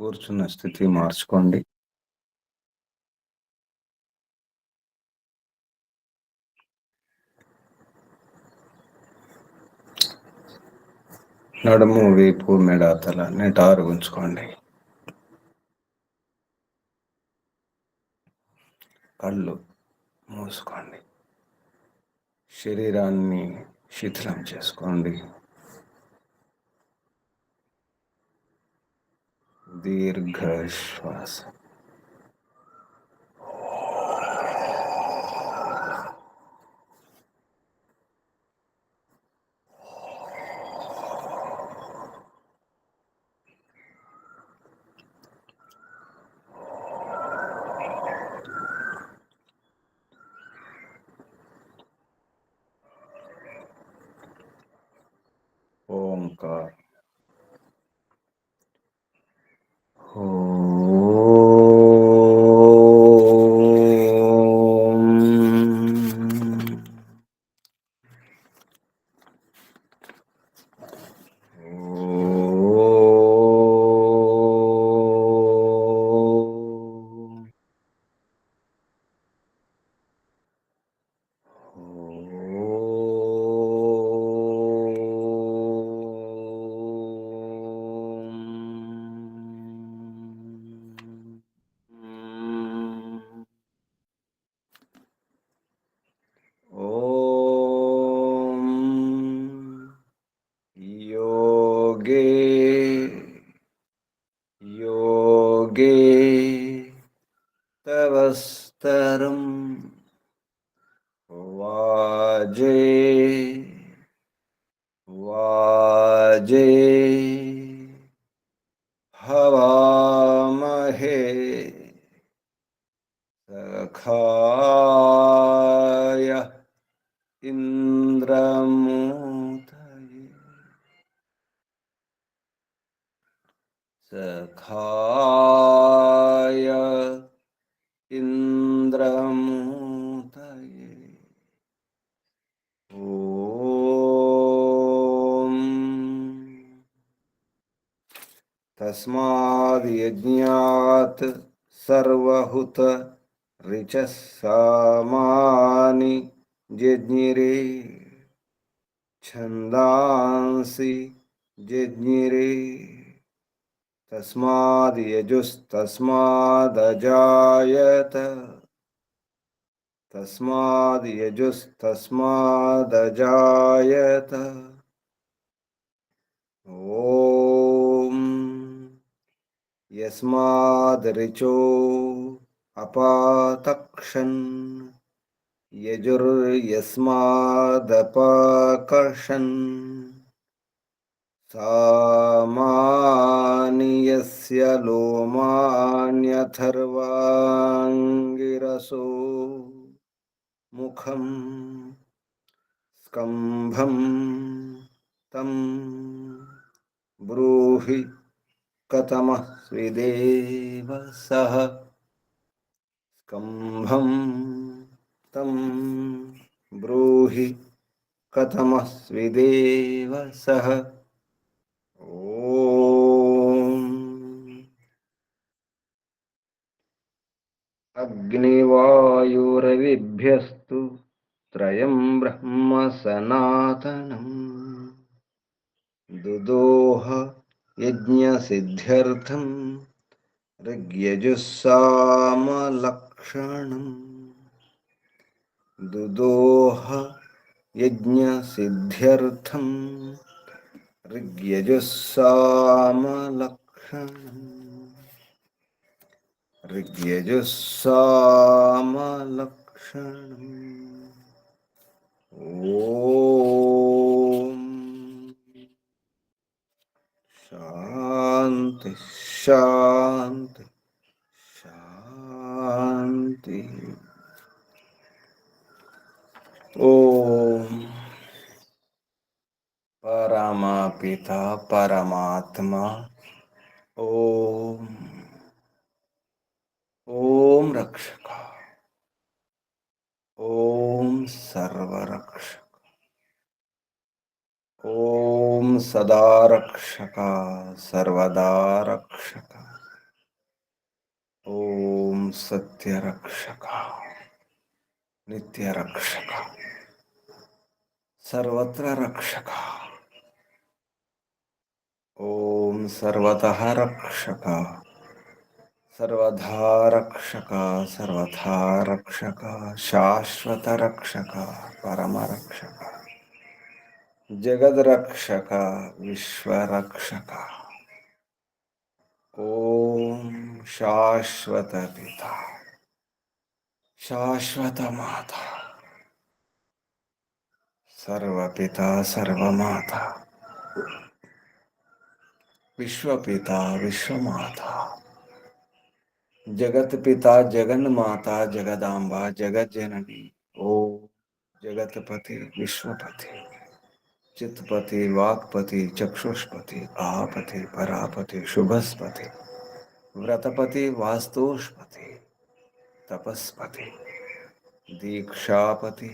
కూర్చున్న స్థితి మార్చుకోండి. నడుము, వీపు, మెడ, తల నిటారు ఉంచుకోండి. కళ్ళు మూసుకోండి. శరీరాన్ని శిథిలం చేసుకోండి. దీర్ఘ శ్వాస. ఓంకార్. योगे तवस्तरं वाजे वाजे हवामहे सखाय इंद्रमूतये सखाय इंद्रमूतये। ओम तस्माद् यज्ञात् सर्वहुत ऋचः सामानि जज्ञिरे छन्दांसि जज्ञिरे तस्माद् यजुस्तस्मादजायत तस्माद् यजुस्तस्मादजायत। ओम यस्माद् ऋचो अपातक्षन् यजुर्यस्मादपाकर्षन् सामानि यस्य लोमान्यथर्वाङ्गिरसो मुखं स्कम्भं तं ब्रूहि कथमः स्विदेव सः स्कम्भं तं ब्रूहि कथमः स्विदेव सः। ओम अग्निवायुरविभ्यस्तु त्रयं ब्रह्म सनातनम् दुदोह यज्ञसिद्ध्यर्थं ऋग्यजुस्सामलक्षणम् दुदोह यज्ञसिद्ध्यर्थं ऋग्यजुस्सामलक्षणम् ऋग्यजुस्सामलक्षणम्। ओम शांति शांति शांति। ओम परमपिता परमात्मा ओम ओम रक्षका ओम सर्वरक्षक ओम सदा रक्षका सर्वदा रक्षका ओम सत्य रक्षका, नित्य रक्षका, सर्वत्र रक्षका, ओम सर्वतः रक्षका, सर्वधा रक्षका, सर्वथा रक्षका, शाश्वत रक्षका, परम रक्षका, जगद रक्षका, विश्व रक्षका, ओम शाश्वत पिता, शाश्वत माता, सर्वपिता सर्वमाता, विश्वपिता विश्वमाता, जगत पिता जगन माता, जगदांबा जगत जननी, ओम जगतपति विश्वपति, चित्तपति वाक्पति चक्षुष्पति आहापति परापति शुभस्पति, व्रतपति वास्तुष्पति, तपस्पति दीक्षापति,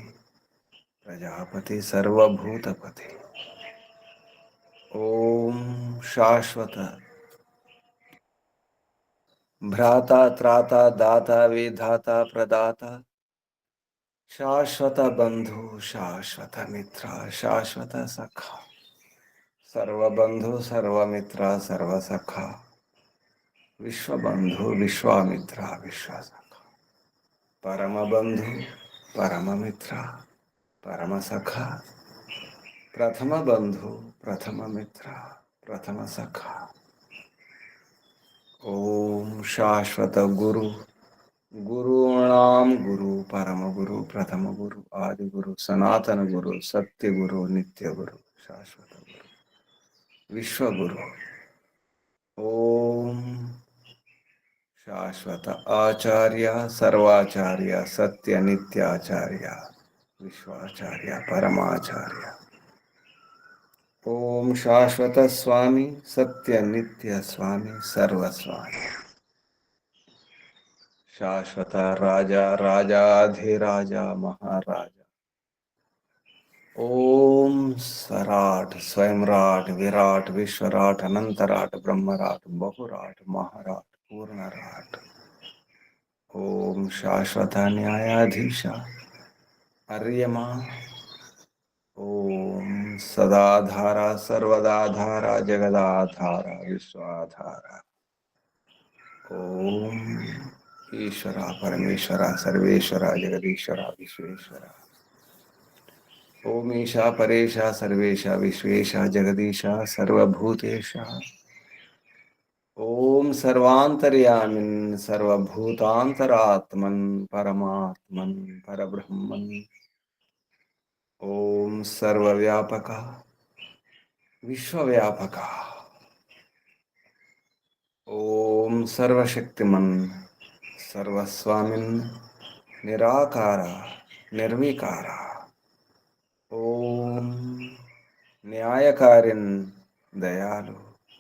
प्रजापति सर्वभूतपति, ओम शाश्वत भ्राता त्राता दाता विधाता प्रदाता, शाश्वत बंधु शाश्वत मित्र शाश्वत सखा, सर्वबंधु सर्वमित्र सर्वसखा, विश्वबंधु विश्वामित्र विश्वसखा, परम बंधु परम मित्र परम सखा, प्रथम बंधु प्रथम मित्र प्रथम सखा, ओम शाश्वत गुरु, गुरुणाम गुरु परम गुरु प्रथम गुरु आदि गुरु सनातन गुरु सत्य गुरु नित्य गुरु शाश्वत गुरु विश्व गुरु, ओम शाश्वत आचार्य सर्वाचार्य सत्य नित्याचार्य विश्वाचार्य परमाचार्य, ओम शाश्वत स्वामी सत्य नित्य स्वामी सर्वस्वामी, शाश्वत राजा राजाधिराजा महाराजा, ओम सराट स्वयंराट विराट विश्वराट अनंतराट ब्रह्मराट बहुराट महाराट पूर्णराट, ओम शाश्वत न्यायाधीश अर्यमा, ओम सदाधारा सर्वदाधारा जगदाधारा विश्वाधारा, ओम ईश्वरा परमेश्वरा सर्वेश्वरा जगदीश्वरा विश्वेश्वरा, ओम ईशा परेशा सर्वेशा विश्वेशा जगदीशा सर्वभूतेशा, ओम सर्वांतर्यामिन् सर्वभूतांतरात्मन् परमात्मन् परब्रह्मन्, ओम सर्वव्यापका विश्वव्यापका, ओम सर्वशक्तिमन् सर्वस्वामिन् निराकारा निर्विकारा, ओम न्यायकारिन् दयालु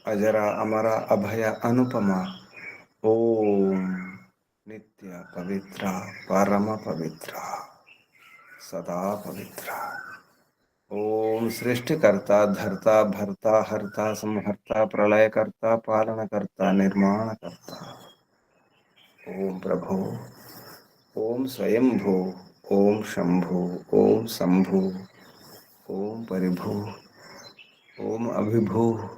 अजरा अमरा अभय अनुपमा, ओम नित्य पवित्र परम पवित्र सदा पवित्र, ओम सृष्टिकर्ता धर्ता भर्ता हर्ता संहर्ता प्रलयकर्ता पालनकर्ता निर्माणकर्ता, ओम प्रभु, ओम स्वयंभू, ओम शंभु, ओम शंभु, ओम परिभू, ओम अभिभू,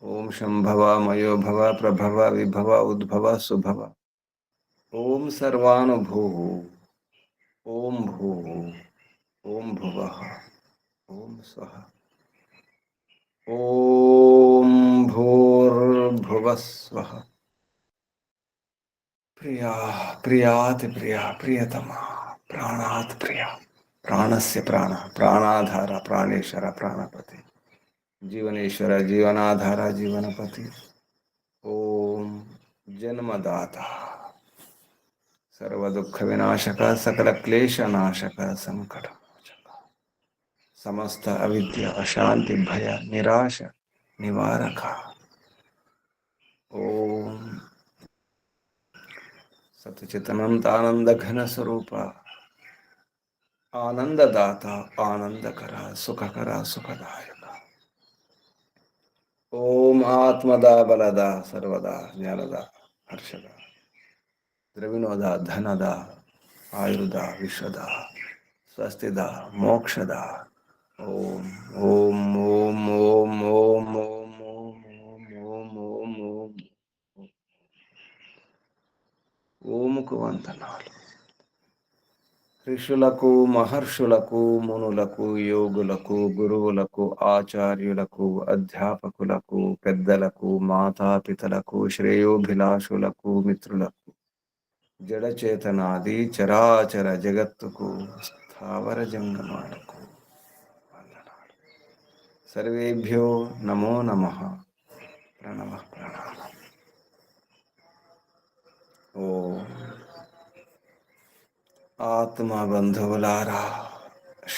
ओम शंभव मयो भव प्रभव विभव उद्भव सुभव, ओम सर्वानुभू, ओम भू, ओम भुवः, ओम स्वः, ओम भूर्भुवः स्वः, प्रिया प्रियाति प्रिया प्रियतमा प्राणात् प्रिया, प्राणस्य प्राण प्राणाधार प्राणेश्वर प्राणपति, जीवनेश्वर जीवनाधार जीवनपति, ओम जन्मदाता सर्व दुख विनाशक सकल क्लेश नाशक संकट मोचक, समस्त अविद्या अशांति भय निराश निवारक, ओम सतचितनंत आनंद घन स्वरूप, आनंददाता आनंदकर सुखकर सुखदायक, ओम आत्मदा बलदा सर्वदा ज्ञानदा हर्षदा, ద్రవిణోద ధనద ఆయుర్ద విశ్వద స్వస్తిద మోక్షద. ఓం ఓం ఓం ఓం ఓం ఓం ఓం ఓం ఓం ఓం. ఓముకు వందనాలు. ఋషులకు, మహర్షులకు, మునులకు, యోగులకు, గురువులకు, ఆచార్యులకు, అధ్యాపకులకు, పెద్దలకు, మాతాపితలకు, శ్రేయోభిలాషులకు, మిత్రులకు, జడచేతనాది చరాచర జగత్తుకు, స్థావర జంగమాలకు వందనాలు. సర్వేభ్యో నమో నమః. ప్రణమః ప్రణామः. ఓం. ఆత్మ బంధువులారా,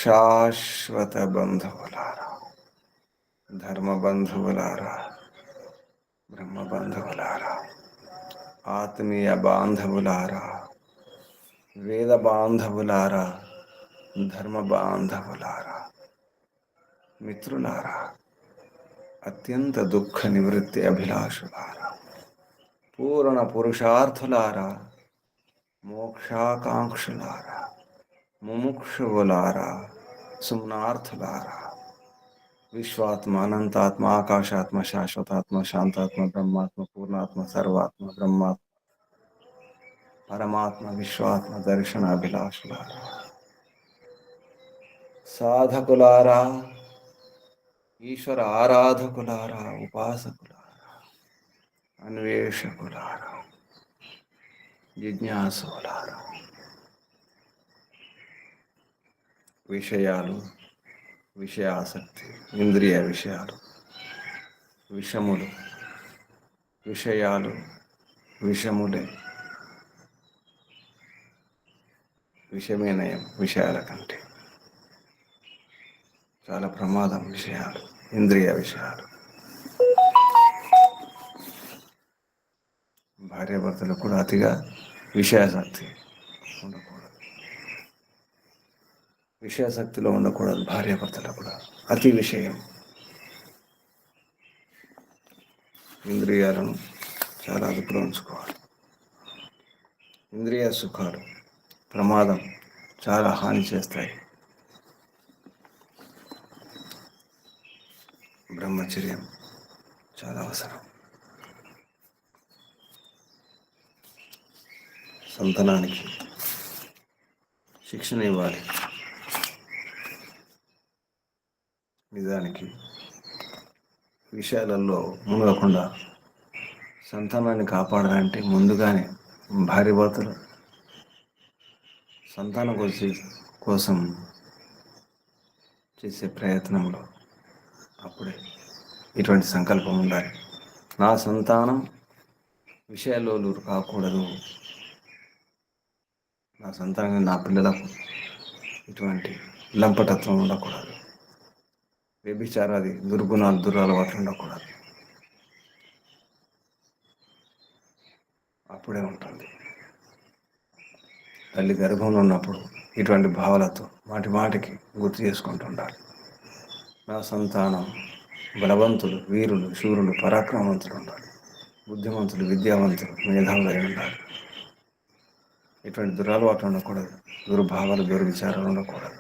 శాశ్వత బంధువులారా, ధర్మ బంధువులారా, బ్రహ్మ బంధువులారా, ఆత్మీయ బాంధవులారా, వేద బాంధవులారా, ధర్మ బాంధవులారా, మిత్రులారా, అత్యంత దుఃఖ నివృత్తి అభిలాషులారా, పూర్ణ పురుషార్థులారా, మోక్షాకాంక్షులారా, ముముక్షువులారా, సుమ్నార్థులారా, విశ్వాత్మ, అనంతాత్మ, ఆకాశాత్మ, శాశ్వతాత్మ, శాంతాత్మ, బ్రహ్మాత్మ, పూర్ణాత్మ, సర్వాత్మ, బ్రహ్మాత్మ, పరమాత్మ, విశ్వాత్మ దర్శన అభిలాషులారా, సాధకులారా, ఈశ్వర ఆరాధకులారా, ఉపాసకులారా, అన్వేషకులారా, జిజ్ఞాసులారా, విషయాలు, విషయాసక్తి, ఇంద్రియ విషయాలు, విషములు, విషయాలు విషములే, విషమే నయం విషయాల కంటే. చాలా ప్రమాదం విషయాలు, ఇంద్రియ విషయాలు. భార్యాభర్తలు కూడా అతిగా విషయాసక్తి ఉండకూడదు. విషయాసక్తిలో ఉండకూడదు. భార్యాభర్తలు కూడా అతి విషయం. ఇంద్రియాలను చాలా అదుపులో ఉంచుకోవాలి. ఇంద్రియ సుఖాలు ప్రమాదం, చాలా హాని చేస్తాయి. బ్రహ్మచర్యం చాలా అవసరం. సంతానానికి శిక్షణ ఇవ్వాలి. నిజానికి విషయాలలో మునగకుండా సంతానాన్ని కాపాడాలంటే ముందుగానే భార్య భర్తలు సంతానం కోసం చేసే ప్రయత్నంలో అప్పుడే ఇటువంటి సంకల్పం ఉండాలి. నా సంతానం విషయాల్లో కాకూడదు. నా సంతానం, నా పిల్లలకు ఇటువంటి లంపటత్వం ఉండకూడదు. వ్యభిచారాది దుర్గుణాలు, దురలవాట్లు ఉండకూడదు. అప్పుడే ఉంటుంది. తల్లి గర్భంలో ఉన్నప్పుడు ఇటువంటి భావాలతో మాటి మాటికి గుర్తు చేసుకుంటూ ఉండాలి. నా సంతానం బలవంతులు, వీరులు, శూరులు, పరాక్రమవంతులు ఉండాలి. బుద్ధిమంతులు, విద్యావంతులు, మేధావులై ఉండాలి. ఇటువంటి దురలవాట్లు ఉండకూడదు. దుర్భావాలు, దుర్విచారాలు ఉండకూడదు.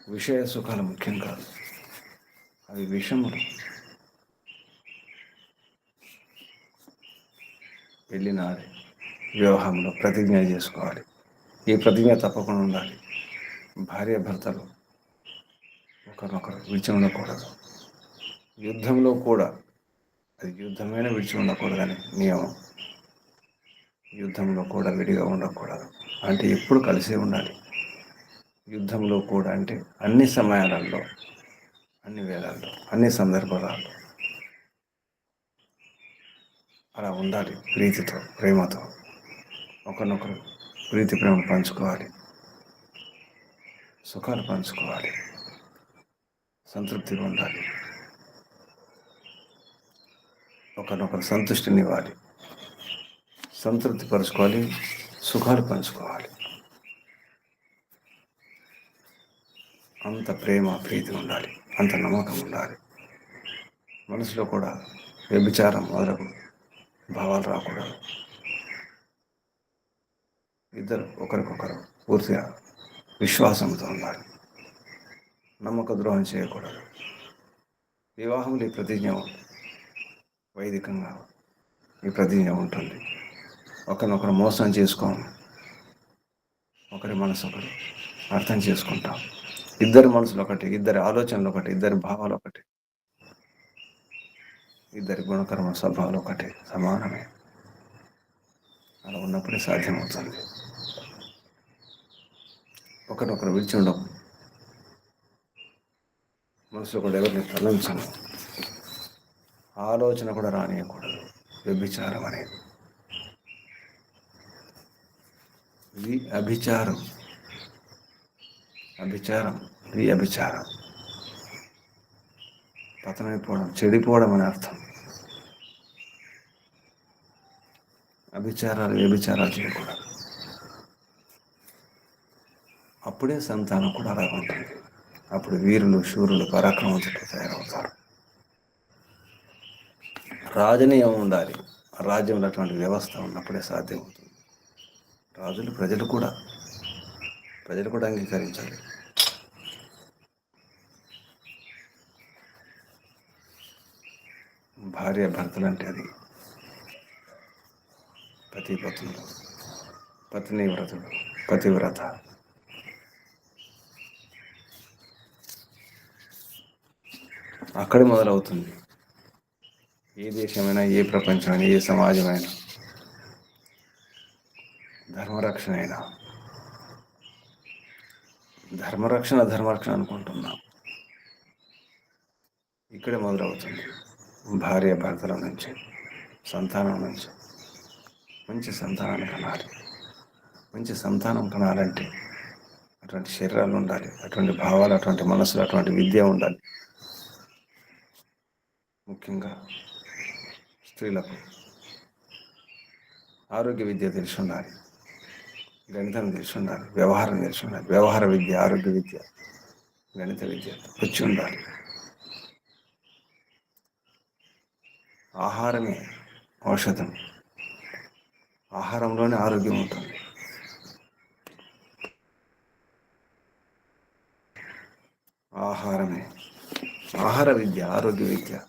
విషయ సుఖాలు ముఖ్యం కాదు, అవి విషములు. పెళ్లి నాడే వివాహంలో ప్రతిజ్ఞ చేసుకోవాలి. ఈ ప్రతిజ్ఞ తప్పకుండా ఉండాలి. భార్య భర్తలు ఒకరినొకరు విడిచి ఉండకూడదు. యుద్ధంలో కూడా అది యుద్ధమైన విడిచి ఉండకూడదని నియమం. యుద్ధంలో కూడా విడిగా ఉండకూడదు. అంటే ఎప్పుడు కలిసే ఉండాలి. యుద్ధంలో కూడా అంటే అన్ని సమయాలలో, అన్ని వేళల్లో, అన్ని సందర్భాలలో అలా ఉండాలి. ప్రీతితో, ప్రేమతో ఒకరినొకరు ప్రీతి ప్రేమను పంచుకోవాలి. సుఖాలు పంచుకోవాలి. సంతృప్తిగా ఉండాలి. ఒకరినొకరు సంతృష్టినివ్వాలి. సంతృప్తి పరుచుకోవాలి. సుఖాలు పంచుకోవాలి. అంత ప్రేమ, ప్రీతి ఉండాలి. అంత నమ్మకం ఉండాలి. మనసులో కూడా వ్యభిచారం మొదలగు భావాలు రాకూడదు. ఇద్దరు ఒకరికొకరు పూర్తిగా విశ్వాసంతో ఉండాలి. నమ్మక ద్రోహం చేయకూడదు. వివాహంలో ఈ ప్రతిజ్ఞ వైదికంగా ఈ ప్రతిజ్ఞ ఉంటుంది. ఒకరినొకరు మోసం చేసుకోము. ఒకరి మనసు ఒకరు అర్థం చేసుకుంటాం. ఇద్దరి మనసులు ఒకటి, ఇద్దరి ఆలోచనలు ఒకటి, ఇద్దరి భావాలు ఒకటి, ఇద్దరి గుణకర్మ స్వభావాలు ఒకటి, సమానమే. అలా ఉన్నప్పుడే సాధ్యమవుతుంది. ఒకరినొకరు విడిచి ఉండము. మనసులో కూడా ఎవరిని తలంచను. ఆలోచన కూడా రానియకూడదు. వ్యభిచారం అనేది అభిచారం. అభిచారం అభిచారం పతనమైపోవడం, చెడిపోవడం అని అర్థం. వ్యభిచారాలు చేయకూడదు. అప్పుడే సంతానం కూడా అలాగ ఉంటుంది. అప్పుడు వీరులు, శూరులు, పరాక్రమవంతులు తయారవుతారు. రాజనీయం ఉండాలి. రాజ్యంలో అటువంటి వ్యవస్థ ఉన్నప్పుడే సాధ్యమవుతుంది. రాజులు ప్రజలు కూడా అంగీకరించాలి. భార్య భర్తలు అంటే అది పతిపత్నులు, పత్నివ్రతుడు, పతివ్రత. అక్కడే మొదలవుతుంది. ఏ దేశమైనా, ఏ ప్రపంచమైనా, ఏ సమాజమైనా, ధర్మరక్షణ అనుకుంటున్నాం. ఇక్కడే మొదలవుతుంది. భార్య భర్తల నుంచి, సంతానం నుంచి. మంచి సంతానాన్ని కనాలి. మంచి సంతానం కనాలంటే అటువంటి శరీరాలు ఉండాలి, అటువంటి భావాలు, అటువంటి మనసులు, అటువంటి విద్య ఉండాలి. ముఖ్యంగా స్త్రీలకు ఆరోగ్య విద్య తెలిసి ఉండాలి, గణితం తెలిసి ఉండాలి, వ్యవహారం తెలిసి ఉండాలి. వ్యవహార విద్య, ఆరోగ్య విద్య, గణిత విద్య వచ్చి ఉండాలి. ఆహారమే ఔషధం. ఆహారంలోనే ఆరోగ్యం ఉంటుంది. ఆహార విద్య, ఆరోగ్య విద్య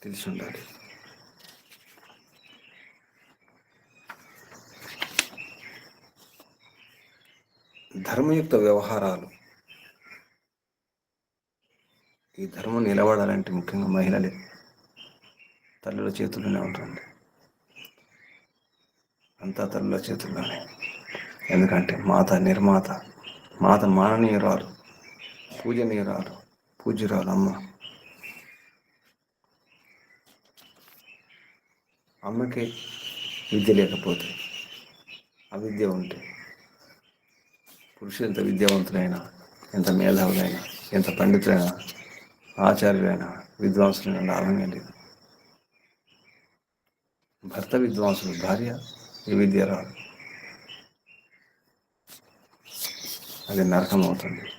తెలిసి ఉండాలి. ధర్మయుక్త వ్యవహారాలు. ఈ ధర్మం నిలబడాలంటే ముఖ్యంగా మహిళలే, తల్లుల చేతుల్లోనే ఉంటుంది. అంతా తల్లుల చేతుల్లోనే. ఎందుకంటే మాత నిర్మాత, మాత మాననీయురాలు, పూజనీయురాలు, పూజ్యురాలు అమ్మ. అమ్మకే విద్య లేకపోతే, అవిద్య ఉంటే, పురుషులు ఎంత విద్యావంతులైనా, ఎంత మేధావులైనా, ఎంత పండితులైనా, ఆచార్యులైనా, విద్వాంసులైనా లాభమే లేదు. భర్త విద్వాంసులు, భార్య ఈ విద్య రాదు. అది నరకం అవుతుంది.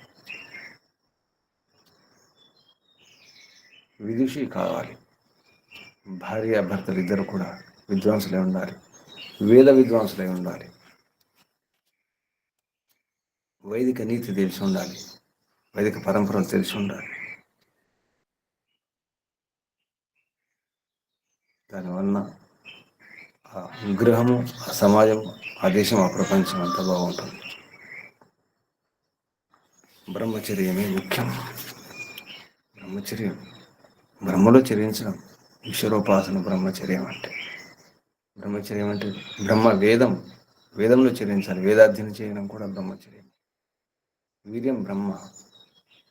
విదుషి కావాలి. భార్య భర్తలు ఇద్దరు కూడా విద్వాంసులై ఉండాలి, వేద విద్వాంసులై ఉండాలి, వైదిక నీతి తెలిసి ఉండాలి, వైదిక పరంపరలు తెలిసి ఉండాలి. దానివల్ల ఆ గృహము, ఆ సమాజం, ఆ దేశం, ఆ ప్రపంచం అంతా బాగుంటుంది. బ్రహ్మచర్యమే ముఖ్యం. బ్రహ్మచర్యం, బ్రహ్మలో చరించడం, ఈశ్వరోపాసన బ్రహ్మచర్యం అంటే. బ్రహ్మచర్యం అంటే వేదంలో చరించాలి. వేదాధ్యయనం చేయడం కూడా బ్రహ్మచర్యం. వీర్యం బ్రహ్మ,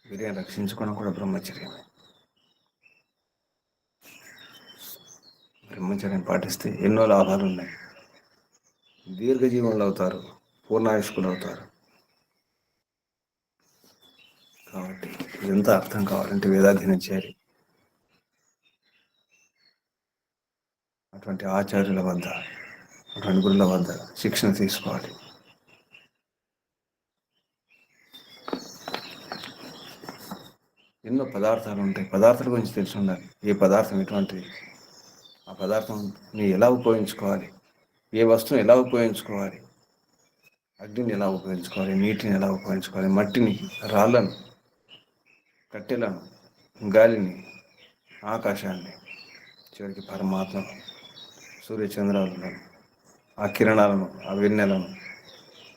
వీర్యం రక్షించుకోవడం కూడా బ్రహ్మచర్యమే. బ్రహ్మచర్యం పాటిస్తే ఎన్నో లాభాలు ఉన్నాయి. దీర్ఘజీవులు అవుతారు, పూర్ణాయుష్కులు అవుతారు. కాబట్టి ఇదంతా అర్థం కావాలంటే వేదాధ్యయనం చేయాలి. అటువంటి ఆచార్యుల వద్ద, అటువంటి గురుల వద్ద శిక్షణ తీసుకోవాలి. ఎన్నో పదార్థాలు ఉంటాయి. పదార్థాల గురించి తెలిసి ఉండాలి. ఏ పదార్థం ఎటువంటిది, ఆ పదార్థంని ఎలా ఉపయోగించుకోవాలి, ఏ వస్తువుని ఎలా ఉపయోగించుకోవాలి, అగ్నిని ఎలా ఉపయోగించుకోవాలి, నీటిని ఎలా ఉపయోగించుకోవాలి, మట్టిని, రాళ్ళను, కట్టెలను, గాలిని, ఆకాశాన్ని, చివరికి పరమాత్మను, సూర్యచంద్రాలను, ఆ కిరణాలను, ఆ వెన్నెలను,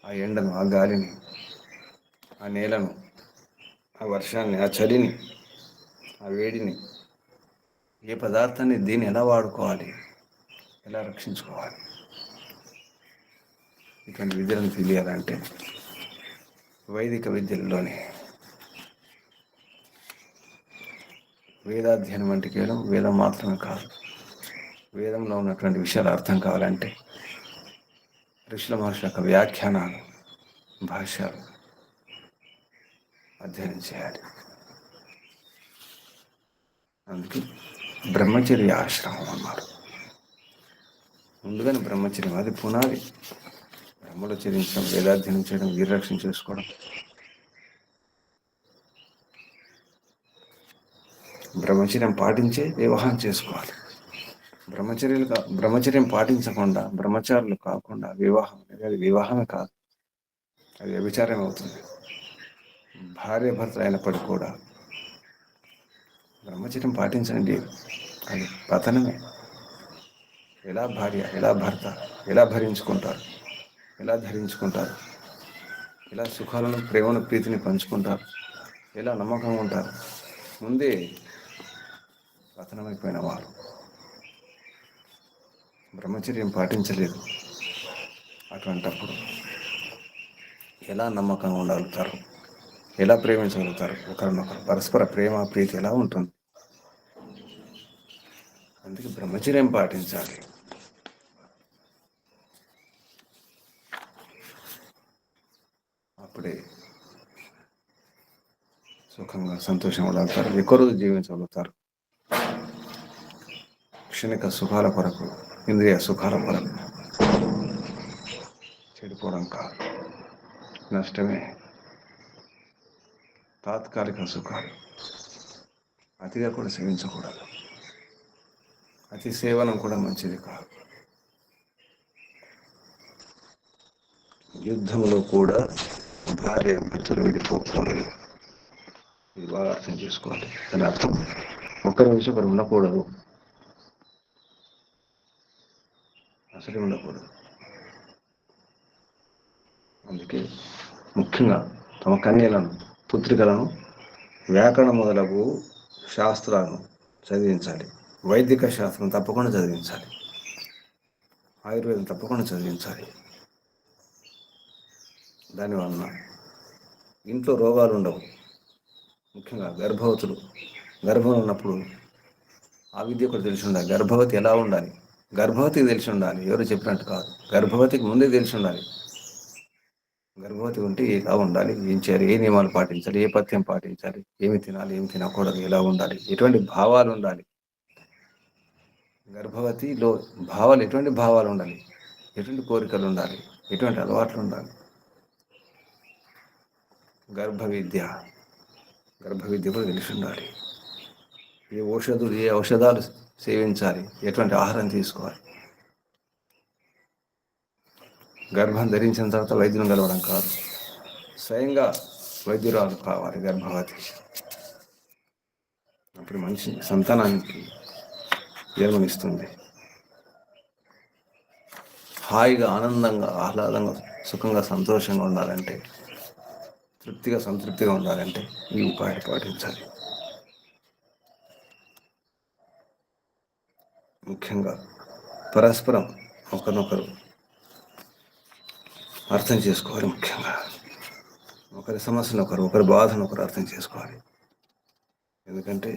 ఆ ఎండను, ఆ గాలిని, ఆ నేలను, ఆ వర్షాన్ని, ఆ చలిని, ఆ వేడిని, ఏ పదార్థాన్ని దీన్ని ఎలా వాడుకోవాలి, ఎలా రక్షించుకోవాలి, ఇటువంటి విద్యలను తెలియాలంటే వైదిక విద్యల్లోనే వేదాధ్యయనం అంటే కేవలం వేదం మాత్రమే కాదు. వేదంలో ఉన్నటువంటి విషయాలు అర్థం కావాలంటే ఋషుల మహర్షుల యొక్క వ్యాఖ్యానాలు, భాష్యాలు అధ్యయనం చేయాలి. అందుకే బ్రహ్మచర్య ఆశ్రమం అన్నారు. ముందుగానే బ్రహ్మచర్యం అది పునాది. బ్రహ్మలో చరించడం, వేదాధ్యయనం చేయడం, వీరరక్షణ చేసుకోవడం, బ్రహ్మచర్యం పాటించే వివాహం చేసుకోవాలి. బ్రహ్మచర్యం పాటించకుండా, బ్రహ్మచారులు కాకుండా వివాహం అనేది అది వివాహమే కాదు, అది వ్యభిచారం అవుతుంది. భార్య భర్తలు అయినప్పటికీ కూడా బ్రహ్మచర్యం పాటించండి, అది పతనమే. ఎలా భార్య, ఎలా భర్త, ఎలా భరించుకుంటారు, ఎలా ధరించుకుంటారు, ఎలా సుఖాలను, ప్రేమను, ప్రీతిని పంచుకుంటారు, ఎలా నమ్మకంగా ఉంటారు, ముందే పతనమైపోయిన వారు. బ్రహ్మచర్యం పాటించలేదు. అటువంటప్పుడు ఎలా నమ్మకంగా ఉండగలుగుతారు, ఎలా ప్రేమించగలుగుతారు ఒకరినొకరు, పరస్పర ప్రేమ ప్రీతి ఎలా ఉంటుంది? అందుకే బ్రహ్మచర్యం పాటించాలి. అప్పుడే సుఖంగా, సంతోషంగా ఉండగలుగుతారు, ఎక్కువ రోజు జీవించగలుగుతారు. క్షణిక సుఖాల కొరకు, ఇంద్రియ సుఖాల కొరకు చెడిపోవడం కాదు, నష్టమే. తాత్కాలిక సుఖాలు అతిగా కూడా సేవించకూడదు. అతి సేవనం కూడా మంచిది కాదు. యుద్ధంలో కూడా భార్య భర్తలు విడిపోకూడదు. ఇది బాగా అర్థం చేసుకోవాలి. దాని అర్థం ఒకరి నుంచి ఒకరు ఉండకూడదు, అసలు ఉండకూడదు. అందుకే ముఖ్యంగా తమ కన్యలను, పుత్రికలను వ్యాకరణ మొదలగు శాస్త్రాలను చదివించాలి. వైదిక శాస్త్రం తప్పకుండా చదివించాలి. ఆయుర్వేదం తప్పకుండా చదివించాలి. దానివలన ఇంట్లో రోగాలు ఉండవు. ముఖ్యంగా గర్భవతులు గర్భంలో ఉన్నప్పుడు ఆ విద్య కూడా తెలిసి ఉండాలి. గర్భవతి ఎలా ఉండాలి, గర్భవతికి తెలిసి ఉండాలి, ఎవరు చెప్పినట్టు కాదు. గర్భవతికి ముందే తెలిసి ఉండాలి. గర్భవతి ఉంటే ఎలా ఉండాలి, ఏం చేయాలి, ఏ నియమాలు పాటించాలి, ఏ పథ్యం పాటించాలి, ఏమి తినాలి, ఏమి తినకూడదు, ఎలా ఉండాలి, ఎటువంటి భావాలు ఉండాలి. గర్భవతిలో భావాలు, ఎటువంటి భావాలు ఉండాలి, ఎటువంటి కోరికలు ఉండాలి, ఎటువంటి అలవాట్లు ఉండాలి. గర్భ విద్య కూడా తెలిసి ఉండాలి. ఏ ఔషధాలు సేవించాలి, ఎటువంటి ఆహారం తీసుకోవాలి. గర్భం ధరించిన తర్వాత వైద్యుని కలవడం కాదు, స్వయంగా వైద్యురాలు కావాలి గర్భవతి. అప్పుడు మనిషి సంతానానికి జన్మనిస్తుంది. హాయిగా, ఆనందంగా, ఆహ్లాదంగా, సుఖంగా, సంతోషంగా ఉండాలంటే, తృప్తిగా, సంతృప్తిగా ఉండాలంటే ఈ ఉపాయాలు పాటించాలి. ముఖ్యంగా పరస్పరం ఒకరినొకరు అర్థం చేసుకోవాలి. ముఖ్యంగా ఒకరి సమస్యను ఒకరి బాధను ఒకరు అర్థం చేసుకోవాలి. ఎందుకంటే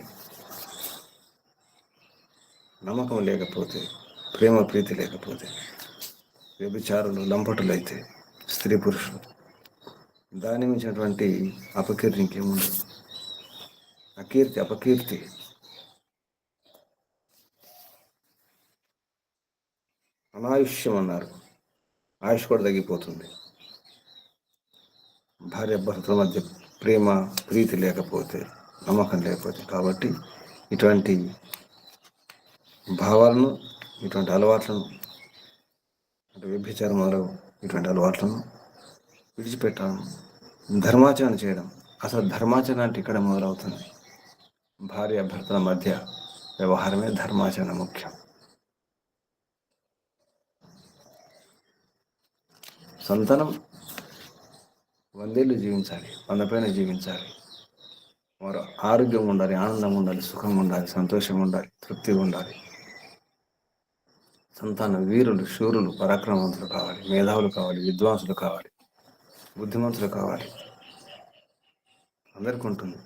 నమ్మకం లేకపోతే, ప్రేమ ప్రీతి లేకపోతే, వ్యభిచారులు, లంపటులైతే, స్త్రీ పురుషులు, దాని మించినటువంటి అపకీర్తి ఇంకేముండదు. అపకీర్తి అనాయుష్యం అన్నారు. ఆయుష్ కూడా తగ్గిపోతుంది. భార్య భర్తల మధ్య ప్రేమ ప్రీతి లేకపోతే, నమ్మకం లేకపోతే. కాబట్టి ఇటువంటి భావాలను, ఇటువంటి అలవాట్లను, అంటే వ్యభిచారం మొదలగు ఇటువంటి అలవాట్లను విడిచిపెట్టడం, ధర్మాచరణ చేయడం. అసలు ధర్మాచరణ అంటే ఇక్కడ మొదలవుతుంది. భార్య భర్తల మధ్య వ్యవహారమే ధర్మాచరణ ముఖ్యం. సంతానం 100 ఏళ్ళు జీవించాలి, 100 పైన జీవించాలి. వారు ఆరోగ్యంగా ఉండాలి, ఆనందంగా ఉండాలి, సుఖంగా ఉండాలి, సంతోషంగా ఉండాలి, తృప్తిగా ఉండాలి. సంతానం వీరులు, శూరులు, పరాక్రమవంతులు కావాలి, మేధావులు కావాలి, విద్వాంసులు కావాలి, బుద్ధిమంతులు కావాలి. అందరికీ ఉంటుంది.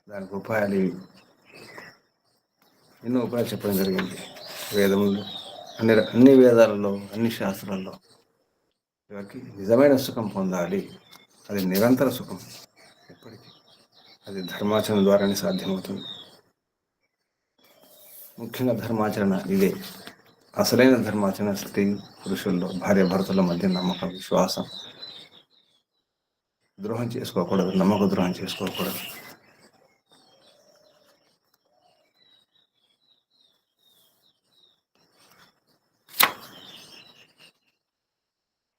దానికి ఉపాయాలు ఇవి. ఎన్నో ఉపాయాలు చెప్పడం జరిగింది వేదములు, అన్ని వేదాలలో, అన్ని శాస్త్రాల్లో. ఎవరికి నిజమైన సుఖం పొందాలి, అది నిరంతర సుఖం, ఎప్పటికీ అది ధర్మాచరణ ద్వారానే సాధ్యమవుతుంది. ముఖ్యంగా ధర్మాచరణ ఇదే. అసలైన ధర్మాచరణ స్త్రీ పురుషుల్లో, భార్య భర్తల మధ్య నమ్మకం, విశ్వాసం. ద్రోహం చేసుకోకూడదు, నమ్మక ద్రోహం చేసుకోకూడదు.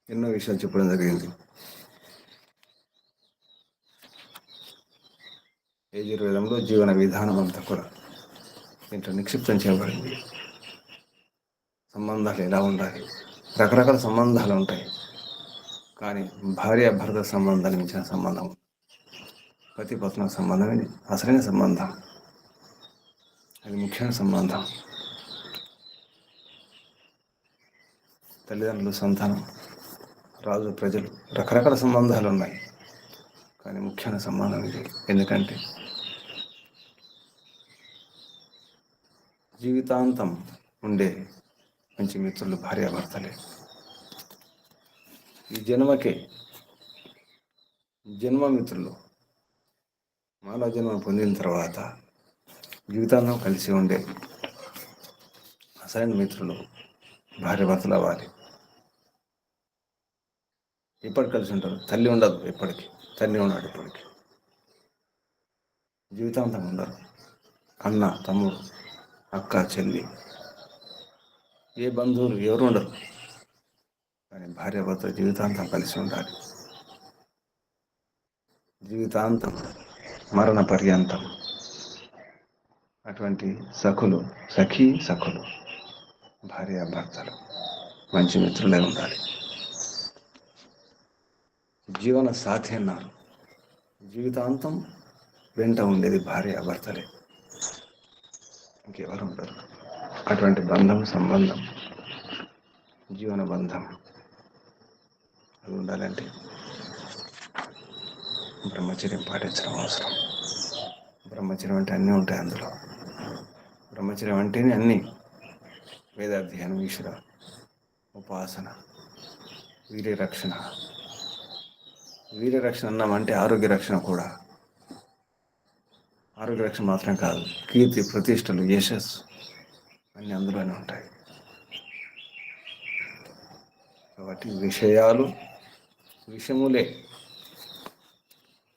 ఎన్నో విషయాలు చెప్పడం జరిగింది. యజుర్వేదంలో జీవన విధానం అంతా కూడా దీంట్లో నిక్షిప్తం చేయబడింది. సంబంధాలు ఎలా ఉండాలి, రకరకాల సంబంధాలు ఉంటాయి, కానీ భార్య భర్త సంబంధాన్ని మించిన సంబంధం, పతి పత్నుల సంబంధమే అసలైన సంబంధం, అది ముఖ్యమైన సంబంధం. తల్లిదండ్రులు, సంతానం, రాజు, ప్రజలు, రకరకాల సంబంధాలు ఉన్నాయి, కానీ ముఖ్యమైన సంబంధం ఇది. ఎందుకంటే జీవితాంతం ఉండే మంచి మిత్రులు భార్యాభర్తలే. ఈ జన్మకే జన్మమిత్రులు. మానవ జన్మ పొందిన తర్వాత జీవితాంతం కలిసి ఉండే అసలైన మిత్రులు భార్యాభర్తలు అవ్వాలి. ఎప్పటికి కలిసి ఉంటారు. తల్లి ఉండదు ఎప్పటికీ, తండ్రి ఉన్నాడు ఎప్పటికీ, జీవితాంతం ఉండరు. అన్న, తమ్ముడు, అక్క, చెల్లి, ఏ బంధువులు ఎవరు ఉండరు, కానీ భార్యాభర్త జీవితాంతం కలిసి ఉండాలి. జీవితాంతం, మరణ పర్యంతం. అటువంటి సఖులు భార్యాభర్తలు మంచి మిత్రులై ఉండాలి. జీవన సాథి అన్నారు. జీవితాంతం వెంట ఉండేది భార్యాభర్తలే, ఇంకెవరు ఉండరు. అటువంటి బంధం, సంబంధం, జీవన బంధం అది ఉండాలంటే బ్రహ్మచర్యం పాటించడం అవసరం. బ్రహ్మచర్యం అంటే అన్నీ ఉంటాయి అందులో. బ్రహ్మచర్యం అంటేనే అన్నీ: వేదాధ్యయనం, ఈశ్వర ఉపాసన, వీర్యరక్షణ. వీర్యరక్షణ అన్నామంటే ఆరోగ్య రక్షణ కూడా. ఆరోగ్య రక్షణ మాత్రం కాదు, కీర్తి, ప్రతిష్టలు, యశస్సు అన్నీ అందులోనే ఉంటాయి. కాబట్టి విషములే,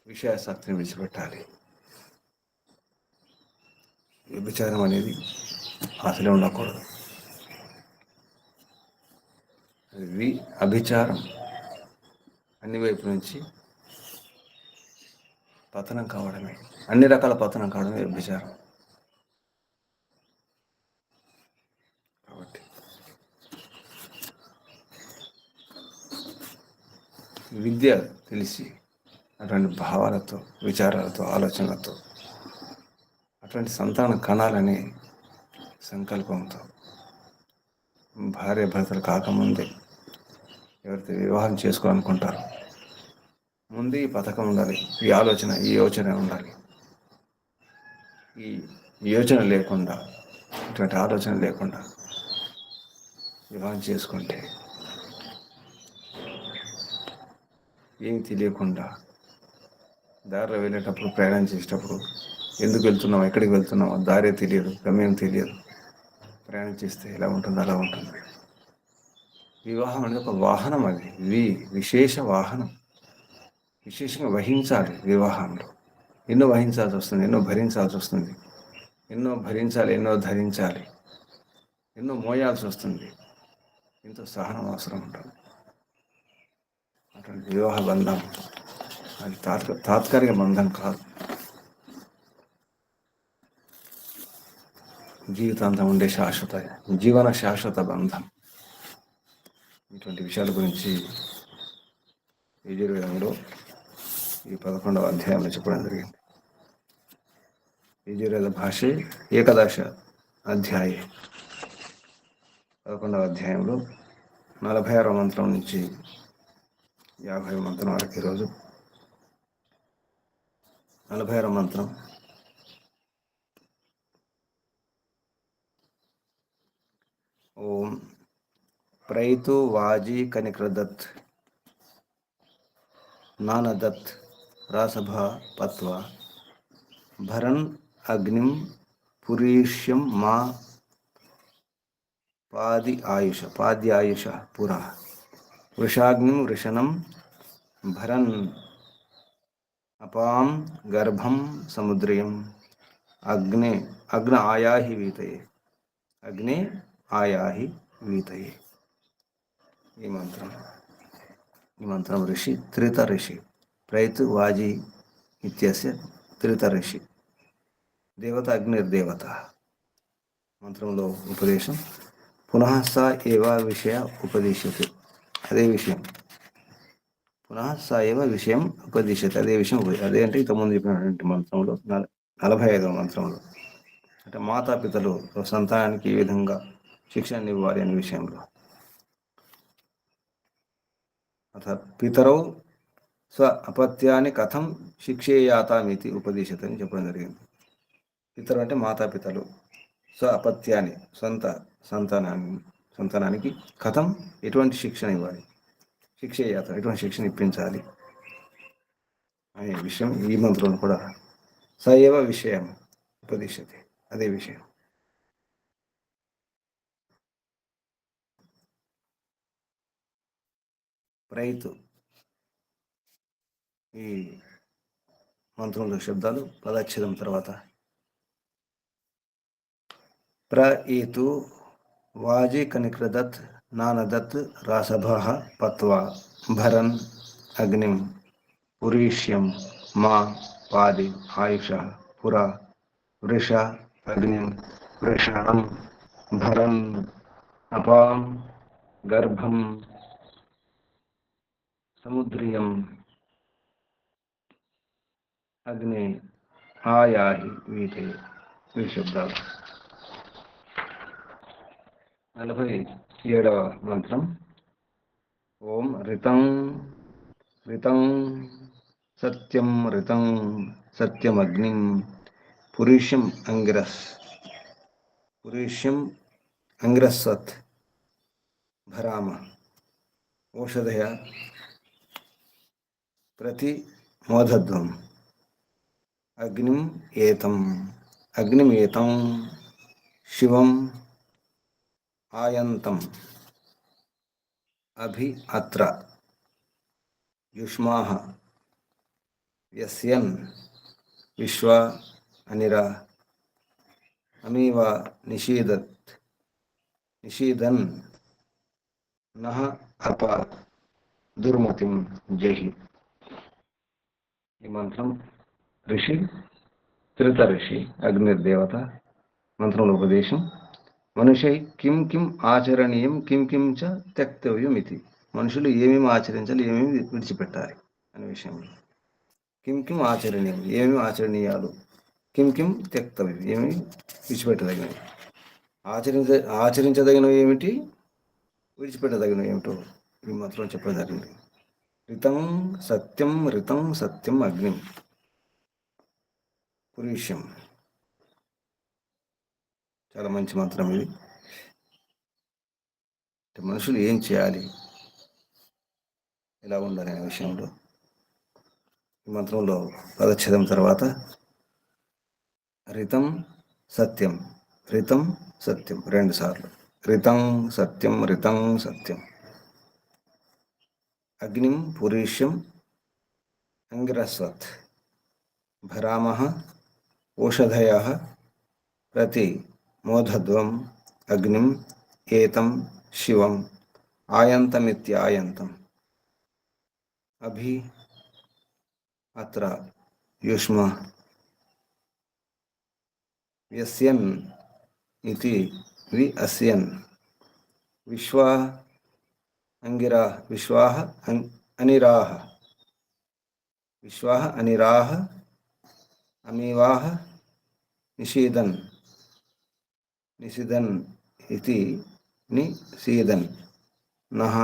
విషయాసక్తిని విడిచిపెట్టాలి. వ్యభిచారం అనేది అసలే ఉండకూడదు. అభిచారం అన్ని వైపు నుంచి పతనం కావడమే, అన్ని రకాల పతనం కావడమే వ్యభిచారం. కాబట్టి విద్య తెలిసి అటువంటి భావాలతో, విచారాలతో, ఆలోచనలతో అటువంటి సంతానం కనాలనే సంకల్పంతో భార్య భర్తలు కాకముందే ఎవరైతే వివాహం చేసుకోవాలనుకుంటారో ముందే ఈ పథకం ఉండాలి, ఈ యోచన ఉండాలి. ఈ యోచన లేకుండా, ఇటువంటి ఆలోచన లేకుండా వివాహం చేసుకుంటే ఏమి తెలియకుండా దారిలో వెళ్ళేటప్పుడు, ప్రయాణం చేసేటప్పుడు ఎందుకు వెళ్తున్నాం, ఎక్కడికి వెళ్తున్నామో దారే తెలియదు, గమ్యం తెలియదు. ప్రయాణం చేస్తే ఎలా ఉంటుంది అలా ఉంటుంది. వివాహం అనేది ఒక వాహనం, అది విశేష వాహనం. విశేషంగా వహించాలి. వివాహంలో ఎన్నో వహించాల్సి వస్తుంది, ఎన్నో భరించాల్సి వస్తుంది. ఎన్నో భరించాలి, ఎన్నో ధరించాలి, ఎన్నో మోయాల్సి వస్తుంది, ఎంతో సహనం అవసరం ఉంటుంది. అటువంటి వివాహ బంధం అది తాత్కాలిక బంధం కాదు, జీవితాంతం ఉండే జీవన శాశ్వత బంధం. ఇటువంటి విషయాల గురించి యజుర్వేదంలో ఈ 11వ అధ్యాయంలో చెప్పడం జరిగింది. యజుర్వేద భాషే ఏకదశ అధ్యాయే 11వ అధ్యాయంలో 46వ మంత్రం నుంచి 50వ మంత్రం వరకు ఈరోజు 46వ మంత్రం. ఓం ప్రైతు వాజీ కనిక్రదత్ నానదత్ రాసభా పత్వా భరన్ అగ్నిం పురీష్యం మా పాద్యాయుష పురా వృషాగ్నిం వృషణం భరన్ అపాం గర్భం సముద్రయం అగ్న ఆయాహి వీతయే అగ్నే ఆయాహి వీతయే. ఈ మంత్రం ఋషి త్రిత ఋషి ప్రైతు వాజీ ఇత్యస్య త్రిత ఋషి దేవత అగ్నిర్దేవత. మంత్రంలో ఉపదేశం పునః స ఏవ విషయ ఉపదిశ్యతే, అదే విషయం. పునః స ఏవ విషయం ఉపదిశ్యతే, అదే విషయం. అదే అంటే ఇంతకుముందు చెప్పినటువంటి మంత్రంలో 45వ మంత్రంలో, అంటే మాతాపితలు సంతానానికి ఏ విధంగా శిక్షణ ఇవ్వాలి అనే విషయంలో. అథ పితరౌ స్వ అపత్యాన్ని కథం శిక్షేయాతామితి ఉపదేశత అని చెప్పడం జరిగింది. పితరు అంటే మాతాపితలు, స్వ అపత్యాన్ని సంతానానికి కథం ఎటువంటి శిక్షణ ఇవ్వాలి, శిక్షేయాత ఎటువంటి శిక్షణ ఇప్పించాలి అనే విషయం ఈ మంత్రంలో కూడా సయవ విషయం ఉపదేశతే, అదే విషయం. ప్రైతు ఈ మంత్రంలో శబ్దాలు పదచ్ఛేదం తర్వాత ప్రైతు వాజీ కనిక్రదత్ నానదత్ రాసభః పత్వా భరన్ అగ్నిం పురీష్యం మా పాది ఆయుష పురా వృష అగ్నిం వృషణం భరన్ అపాం గర్భం సముద్రియం అగ్ని ఆయాహి వీతే. ఈ శబ్దాలు. 47వ మంత్రం. ఓం రితం రితం సత్యం రితం సత్యమగ్నిం పురీష్యం అంగిరస్వత్ భరామ ఓషధయ ప్రతి మోదధ్వం అగ్నిం ఏతం శివం ఆయంతం అభి అత్ర యుష్మాః యస్యన్ విశ్వా అనిరా అమీవ నిషీదన్ నః అప దుర్మతిం జహి. ఈ మంత్రం ఋషి త్రిత ఋషి అగ్నిర్దేవత. మంత్రంలో ఉపదేశం మనుషై కిం కిం ఆచరణీయం కిం కిం చ త్యక్తవ్యం ఇది. మనుషులు ఏమేమి ఆచరించాలి, ఏమేమి విడిచిపెట్టాలి అనే విషయంలో. కిం కిం ఆచరణీయం, ఏమేమి ఆచరణీయాలు, కిం కిం త్యక్తవ్యం, ఏమేమి విడిచిపెట్టదగినవి, ఆచరించదగినవి ఏమిటి, విడిచిపెట్టదగినవి ఏమిటో ఈ మంత్రం చెప్పడం జరిగింది. రితం సత్యం అగ్నిం పురీష్యం. చాలా మంచి మంత్రం ఇది. మనుషులు ఏం చేయాలి, ఎలా ఉండాలి అనే విషయంలో ఈ మంత్రంలో పదచ్ఛేదం తర్వాత రితం సత్యం 2 సార్లు. రితం సత్యం అగ్నిం పురీష్యం అంగిరస్వత్ భరామః ఓషధయః ప్రతి మోధధ్వం అగ్నిం ఏతం శివం ఆయంతమిత్యాయంతం అభి అత్ర యుష్మ వ్యస్యన్ ఇతి వి అస్యన్ విశ్వా అంగిరా విశ్వాహ అనిరాహ విశ్వాహ అనిరాహ అమీవాహ నిషీదన్ నిషిదన్ ఇతి నిషీదన్ నహ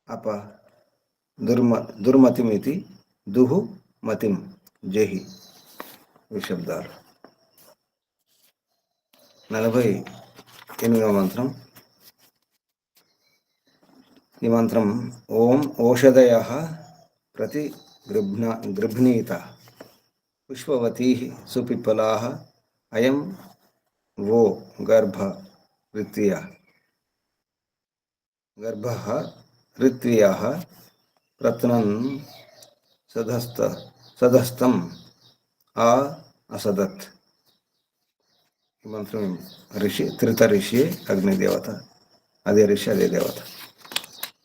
అప దుర్మతిమితి దుహు మతిం జహి. ఈ శబ్దాలు. 48వ మంత్రం. ఈ మంత్రం ఓం ఓషధయః ప్రతి గృభ్ణీత పుష్పవతీ సుపిప్పలాః అయం वो गर्भ ऋत्वियः प्रत्नन् सधस्तं असदत्. ఈ మంత్రం ఋషి త్రిత ఋషి అగ్నిదేవత, అదే ఋషి అదే దేవత.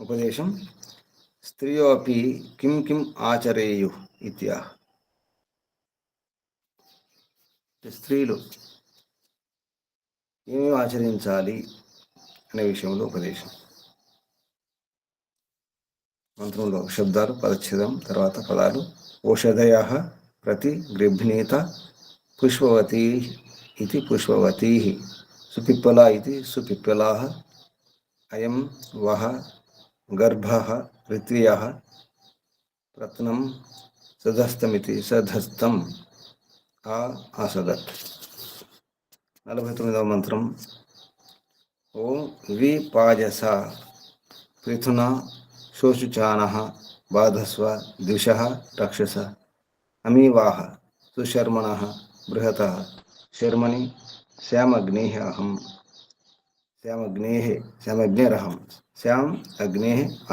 ఉపదేశం స్త్రియో అపి కిం కిం ఆచరేయు ఇత్యాహ. స్త్రీలు ఏమేమి ఆచరించాలి అనే విషయంలో ఉపదేశం. మంత్రంలో శబ్దాలు పదచ్ఛేదం, తర్వాత పదాలు. ఓషధయః ప్రతి గృభ్ణీత పుష్పవతీ ఇది పుష్పవతీ సుపిప్పలా ఇది సుపిప్పలాః అయం వః గర్భః ఋత్వియः ప్రత్నం సధస్తమితి సధస్తం అసదత్. 49వ మంత్రం ఓం విపాజస పృథునా శోషుచానః బాధస్వ ద్విషః రక్షస అమీవాః సుశర్మణః బృహతః శర్మణి శ్యామగ్నేః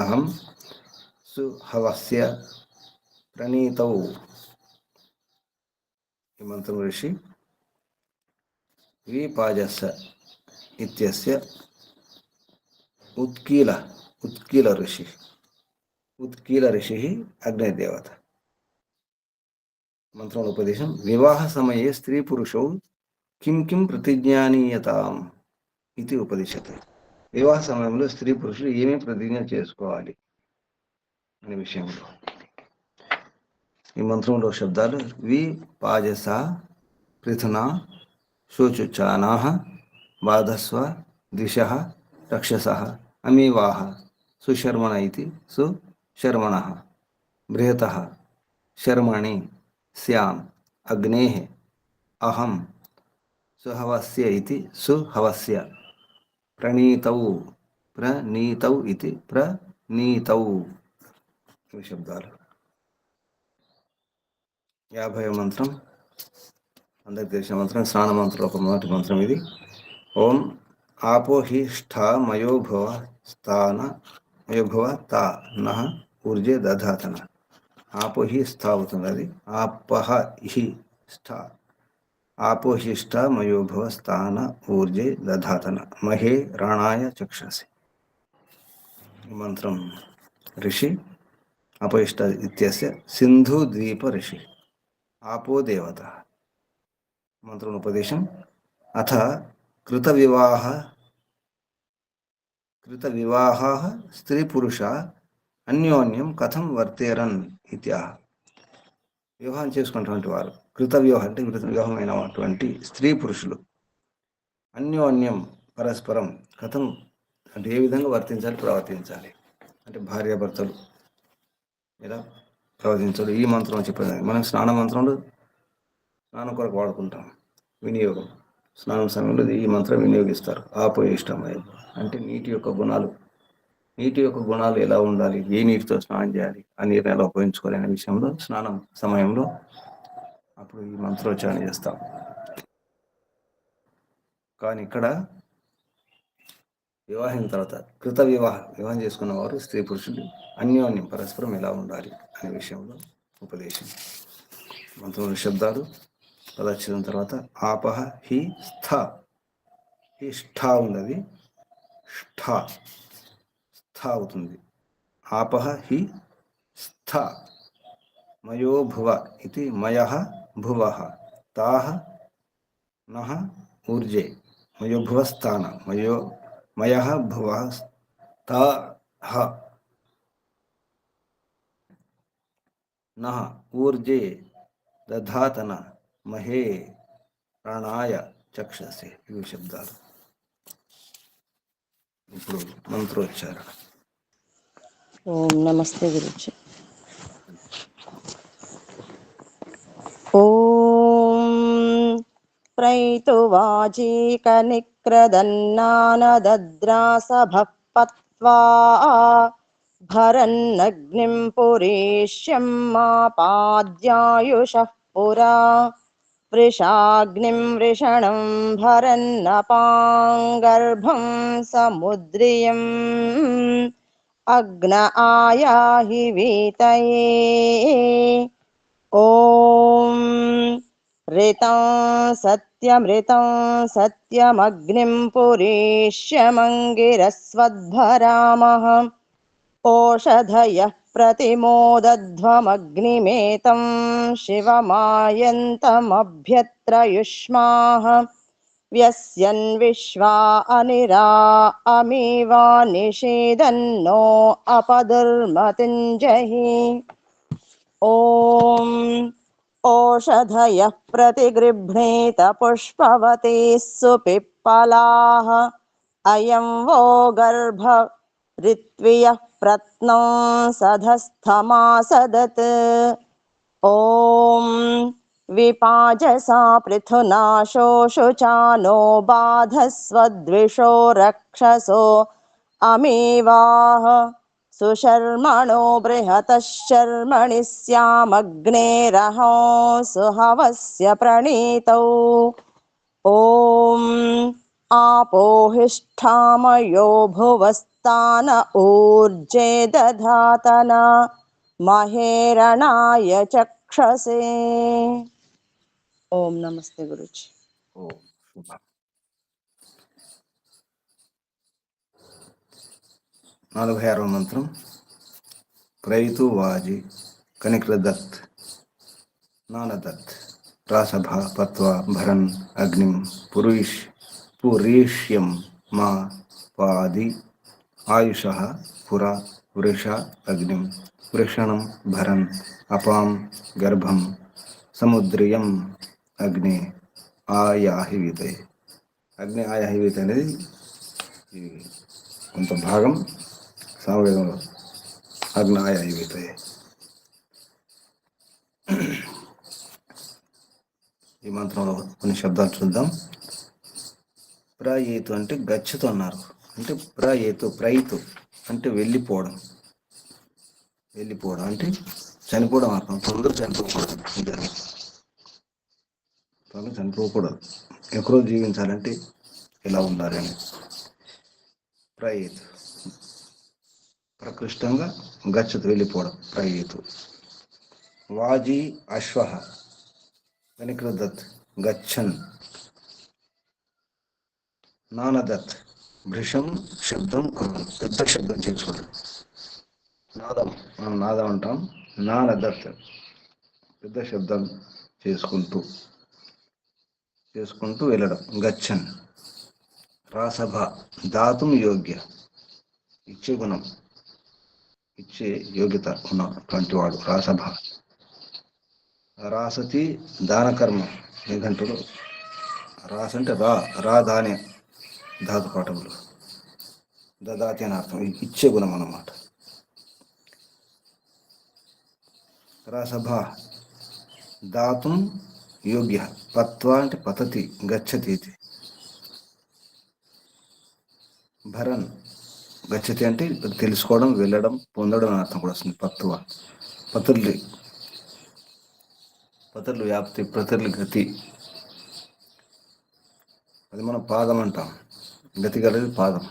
అహం సుహవస్య ప్రణీతౌ. ఈ మంత్రం ఋషి విపాజస ఇత్యస్య ఉత్కీల ఋషి అగ్నిదేవత. మంత్రంలో ఉపదేశం వివాహ సమయే స్త్రీ పురుషౌ కిం కిం ప్రతిజ్ఞానీయతాం ఇది ఉపదిశతే. వివాహ సమయంలో స్త్రీ పురుషులు ఏమేమి ప్రతిజ్ఞ చేసుకోవాలి అనే విషయంలో. ఈ మంత్రంలో శబ్దాలు విపాజస పృథునా శోచుచానాః బాధస్వ ద్విషః రక్షసః అమీవాః సుశర్మణ ఇది సుశర్మణః బృహతః శర్మణి శ్యామ్ అగ్నేః అహం సుహవస్య ఇది సుహవస్య ప్రణీతౌ ఇది ప్రణీతౌ. ఇవి శబ్దాలు. 50వ మంత్రం అందరికి తెలిసిన మంత్రం. స్నాన మంత్రం ఒక మొదటి మంత్రం ఇది. ఓం ఆపో హి ష్ఠా మయోభవ తా నః ఊర్జే దధాతన. ఆపో హి స్థా అవుతుంది, అది ఆపహ హి ష్ఠా. ఆపో హి ష్ఠా మయోభవ స్థాన ఊర్జే దధాతన మహే రాణాయ చక్షసి. ఈ మంత్రం ఋషి అపయిష్ట ఇత్యస్య సింధు ద్వీప ఋషి ఆపో దేవత. మంత్రం ఉపదేశం అథ కృత వివాహాః స్త్రీ పురుష అన్యోన్యం కథం వర్తేరన్ ఇత్యాహ. వివాహం చేసుకున్నటువంటి వారు, కృత వివాహమైనటువంటి స్త్రీ పురుషులు అన్యోన్యం పరస్పరం కథం అంటే ఏ విధంగా ప్రవర్తించాలి అంటే భార్యాభర్తలు ఎలా ప్రవర్తించాలి ఈ మంత్రం చెప్పేది. మనం స్నాన మంత్రంలో స్నానం కొరకు వాడుకుంటాం, వినియోగం. స్నానం సమయంలో ఈ మంత్రం వినియోగిస్తారు. ఆపోయిష్టమై అంటే నీటి యొక్క గుణాలు ఎలా ఉండాలి, ఏ నీటితో స్నానం చేయాలి, ఆ నీరుని ఎలా ఉపయోగించుకోవాలి అనే విషయంలో స్నానం సమయంలో అప్పుడు ఈ మంత్రోచ్చారణ చేస్తాం. కానీ ఇక్కడ వివాహం తర్వాత వివాహం చేసుకున్న వారు స్త్రీ పురుషులు అన్యోన్యం పరస్పరం ఎలా ఉండాలి అనే విషయంలో ఉపదేశం. మంత్రంలో శబ్దాలు అది వచ్చిన తర్వాత ఆపహ హి స్థ, ఈ ష్ఠా ఉన్నది ష్ఠా స్థ అవుతుంది. ఆపహ హి స్థ మయో భువ ఇది మయః భువః తాః నః ఊర్జే మయో భువ స్థాన మయః భువః తాః నః ఊర్జే దధాతన మహే ప్రాణాయ చక్షసే. ఇవి శబ్దాలు. ఇప్పుడు మంత్రోచ్చారణ. ఓం నమస్తే గురుజీ. ఓం ప్రైతు వాచీకనిక్రదన్నానద్రాసభః పత్వా భరన్నగ్నిం పురేష్యం మాపాద్యాయుషః పురా వృషాగ్నిం వృషణం భరన్నపాంగర్భం సముద్రియం అగ్న ఆయాహి వీతయే. ఓం ऋतं सत्यमग्निं पुरेष्यमङ्गिरस्वद्भरामः ओषधयः प्रतिमोदध्वमग्निमेतं शिवमायन्तमभ्यत्रयुष्माः व्यस्यन् विश्वा अनिरा अमीवा निषेदन्नो अपदुर्मतिञ्जहि. ॐ ओषधयः प्रतिगृह्णीत पुष्पवतीः सुपिप्पलाः अयं वो गर्भ ऋत्वियः प्रत्नं सधस्थमासदत्. ॐ विपाजसा पृथुना शोषुचानो बाधस्वद्विषो रक्षसो अमीवाः सुशर्मणो बृहतः शर्मणि स्यामग्नेरहो सुहवस्य प्रणीतौ. ॐ आपोहिष्ठामयो भुवस्तान ऊर्जे दधातन महेरणाय चक्षसे. ओम नमस्ते गुरुजी. ఓం శుభ. 46వ మంత్రం. ప్రైతు వాజి కనిక్రదత్ నానదత్ రాసభా పత్వా భరన్ అగ్నిం పురీష్యం మా పాది ఆయుషః పురా వృష అగ్నిం వృషణం భరన్ అపాం గర్భం సముద్రియం అగ్ని ఆయాహివితే. అగ్ని ఆయాహివితే అనేది కొంత భాగం సామవేదంలో అగ్ని ఆయాహివితే. ఈ మంత్రంలో కొన్ని శబ్దాలు చూద్దాం. ప్రయేతు అంటే గచ్చతు అన్నారు. అంటే ప్రైతు అంటే వెళ్ళిపోవడం అంటే చనిపోవడం అర్థం. తొందర చనిపోకూడదు. ఎక్కడో జీవించాలంటే ఎలా ఉండాలని. ప్రయేతు ప్రకృష్టంగా గచ్చతు వెళ్ళిపోవడం ప్రయేతు. వాజీ అశ్వ కనిక్రదత్ గచ్చన్. నానదత్ భృషం శబ్దం పెద్ద శబ్దం చేసుకోవడం. నాదం మనం నాదం అంటాం. నానదత్ పెద్ద శబ్దం చేసుకుంటూ వెళ్ళడం. గచ్చన్. రాసభ దాతుం యోగ్య ఇచ్చే గుణం ఇచ్చే యోగ్యత ఉన్నటువంటి వాడు రాసభ. రాసతి దానకర్మ నిఘంటుడు. రాస అంటే రా దానే ధాతు పాఠములు. దదాతి అని అర్థం. ఇచ్చే గుణం అన్నమాట. రాసభ దాతుం యోగ్య. పత్వ అంటే పతతి గచ్చతి. భరన్ గచ్చతి అంటే తెలుసుకోవడం, వెళ్ళడం, పొందడం అని అర్థం కూడా వస్తుంది. పత్వ పతుర్లు వ్యాప్తి, ప్రతుర్లు గతి. అది మనం పాదం అంటాం. గతి కలిగి పాదం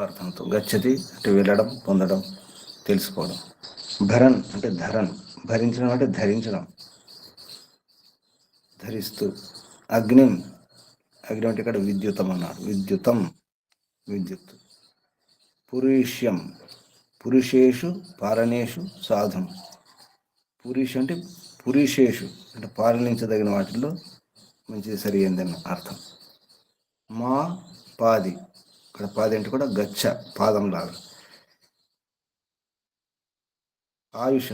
అర్థంతో. గచ్చతి అంటే వెళ్ళడం, పొందడం, తెలుసుకోవడం. భరన్ అంటే ధరన్. భరించడం అంటే ధరించడం. ధరిస్తూ. అగ్నిం, అగ్ని అంటే ఇక్కడ విద్యుతం అన్నారు, విద్యుతం, విద్యుత్. పురుష్యం, పురుషేషు పాలనేషు సాధం. పురుష అంటే పురుషేషు అంటే పాలనించదగిన వాటిల్లో మంచిది సరి అయిందని అర్థం. మా పాది, ఇక్కడ పాది అంటే కూడా గచ్చ, పాదంలాగా. ఆయుష,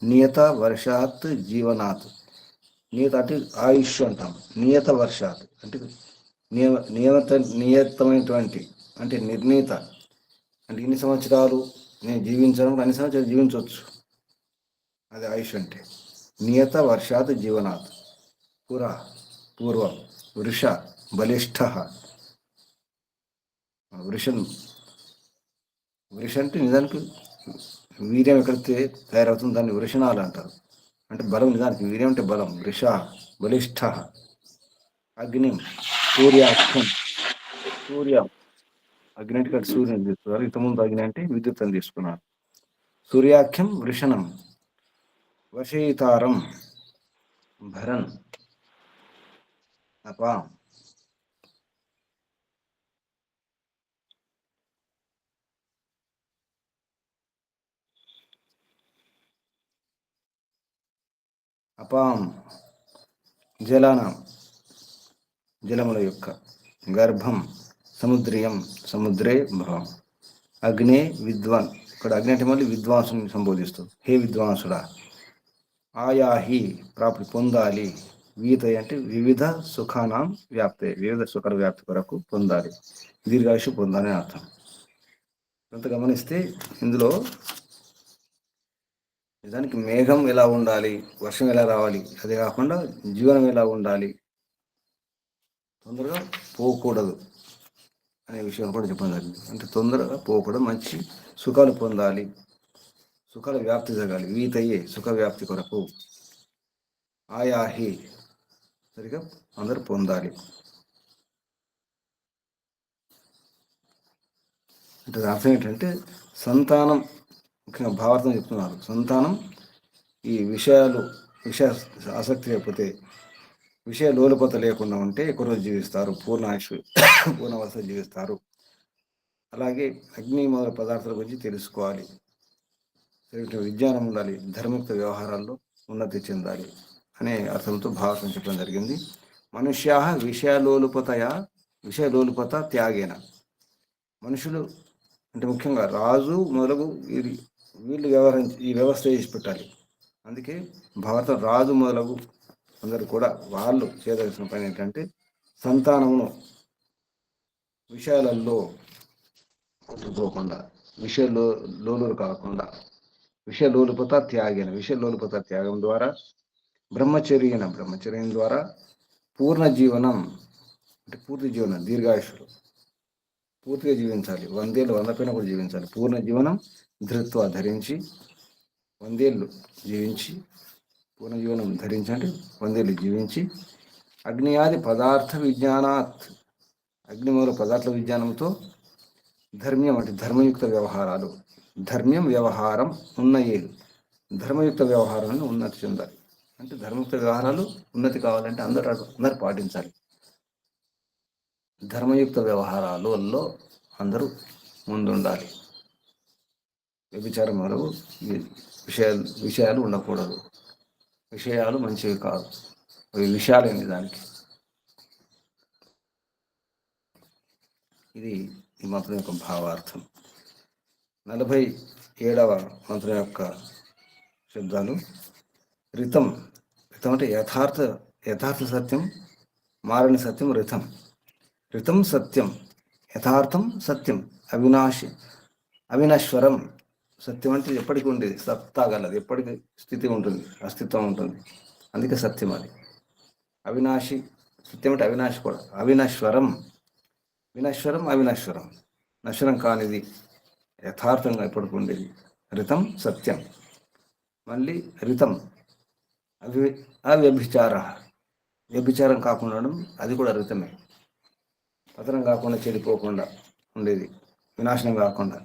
నియత వర్షాత్ జీవనాత్. నియత అంటే ఆయుష్ అంటాం, నియత వర్షాత్ అంటే నియతమైనటువంటి అంటే నిర్ణీత అంటే ఇన్ని సంవత్సరాలు నేను జీవించడం, అన్ని సంవత్సరాలు జీవించవచ్చు, అది ఆయుష్ అంటే. నియత వర్షాత్ జీవనాత్. పురా, పూర్వం. వృష, బలిష్ఠ. వృషం, వృష అంటే నిజానికి వీర్యం ఎక్కడితే తయారవుతుంది దాన్ని వృషణాలు అంటారు, అంటే బలం. నిజానికి వీర్యం అంటే బలం. వృష, బలిష్ఠ. అగ్ని, సూర్యాఖ్యం, సూర్యం. అగ్ని అంటే ఇక్కడ సూర్యుని తీసుకున్నారు, ఇంతకుముందు అగ్ని అంటే విద్యుత్ అని తీసుకున్నారు. సూర్యాఖ్యం వృషణం. వశీతారం, భరన్, అపాం. అపాం జలానం, జలముల యొక్క. గర్భం, సముద్రియం, సముద్రే భవం. అగ్నే విద్వాన్, ఇక్కడ అగ్ని అంటే మళ్ళీ విద్వాంసుని సంబోధిస్తుంది. హే విద్వాంసుడా. ఆయాహి, ప్రాప్తి పొందాలి. వీతయ అంటే వివిధ సుఖానం వ్యాప్తే, వివిధ సుఖాల వ్యాప్తి కొరకు పొందాలి, దీర్ఘాయుషు పొందాలి అని అర్థం. కొంత గమనిస్తే ఇందులో నిజానికి మేఘం ఎలా ఉండాలి, వర్షం ఎలా రావాలి, అదే కాకుండా జీవనం ఎలా ఉండాలి, తొందరగా పోకూడదు అనే విషయం కూడా చెప్పడం జరిగింది. అంటే తొందరగా పోకూడదు, మంచి సుఖాలు పొందాలి, సుఖాల వ్యాప్తి జరగాలి. వీతయ్యే సుఖ వ్యాప్తి కొరకు. ఆయాహి సరిగా అందరూ పొందాలి. అంటే అర్థం ఏంటంటే సంతానం, ముఖ్యంగా భావార్థం చెప్తున్నారు. సంతానం ఈ విషయ ఆసక్తి లేకపోతే, విషయ లోలుపత లేకుండా ఉంటే ఎక్కువ రోజు జీవిస్తారు, పూర్ణాయుష్ పూర్ణవస్థ జీవిస్తారు. అలాగే అగ్ని మొదల పదార్థాల గురించి తెలుసుకోవాలి, విజ్ఞానం ఉండాలి, ధర్మయుక్త వ్యవహారాల్లో ఉన్నతి చెందాలి అనే అర్థంతో భావార్థం చెప్పడం జరిగింది. మనుష్యా విషయలోలుపత త్యాగేన. మనుషులు అంటే ముఖ్యంగా రాజు మొదలగు వీళ్ళు ఈ వ్యవస్థ చేసి పెట్టాలి. అందుకే భారత రాజు మొదలగు అందరూ కూడా వాళ్ళు చేయదలసిన పని ఏంటంటే సంతానమును విషయాలలో కొట్టుకోకుండా, లోలురు కాకుండా, విషయలోలుపత త్యాగం ద్వారా, బ్రహ్మచర్యం ద్వారా పూర్ణ జీవనం అంటే పూర్తి జీవనం, దీర్ఘాయుషులు పూర్తిగా జీవించాలి. 100 ఏళ్ళు 100 పైన కూడా జీవించాలి. పూర్ణ జీవనం ధృత్వ ధరించి 100 ఏళ్ళు జీవించి, పూర్ణ జీవనం ధరించండి 100 ఏళ్ళు జీవించి, అగ్నియాది పదార్థ విజ్ఞానాత్, అగ్ని మూల పదార్థ విజ్ఞానంతో, ధర్మ్యం అంటే ధర్మయుక్త వ్యవహారాలు, ధర్మ్యం వ్యవహారం ఉన్నయేలు, ధర్మయుక్త వ్యవహారాలను ఉన్నతి చెందాలి. అంటే ధర్మయుక్త వ్యవహారాలు ఉన్నతి కావాలంటే అందరూ పాటించాలి. ధర్మయుక్త వ్యవహారాలలో అందరూ ముందుండాలి. వ్యభిచారం మొదలు విషయాలు ఉండకూడదు, విషయాలు మంచివి కాదు, అవి విషయాలేని దానికి. ఇది ఈ మంత్రం యొక్క భావార్థం. 47వ మంత్రం యొక్క శబ్దాలు. రితం, రితం అంటే యథార్థ సత్యం, మారని సత్యం రితం. రితం సత్యం, యథార్థం సత్యం, అవినశ్వరం. సత్యం అంటే ఎప్పటికీ ఉండేది, సత్తా గలది, ఎప్పటికీ స్థితి ఉంటుంది, అస్తిత్వం ఉంటుంది, అందుకే సత్యం అది. అవినాశి, సత్యం అంటే అవినాశి కూడా. అవినశ్వరం, అవినశ్వరం, నశ్వరం కానిది, యథార్థంగా ఎప్పటికి ఉండేది. రితం సత్యం. మళ్ళీ రితం వ్యభిచారం కాకుండా ఉండడం, అది కూడా రితమే. పతనం కాకుండా, చెడిపోకుండా ఉండేది, వినాశనం కాకుండా.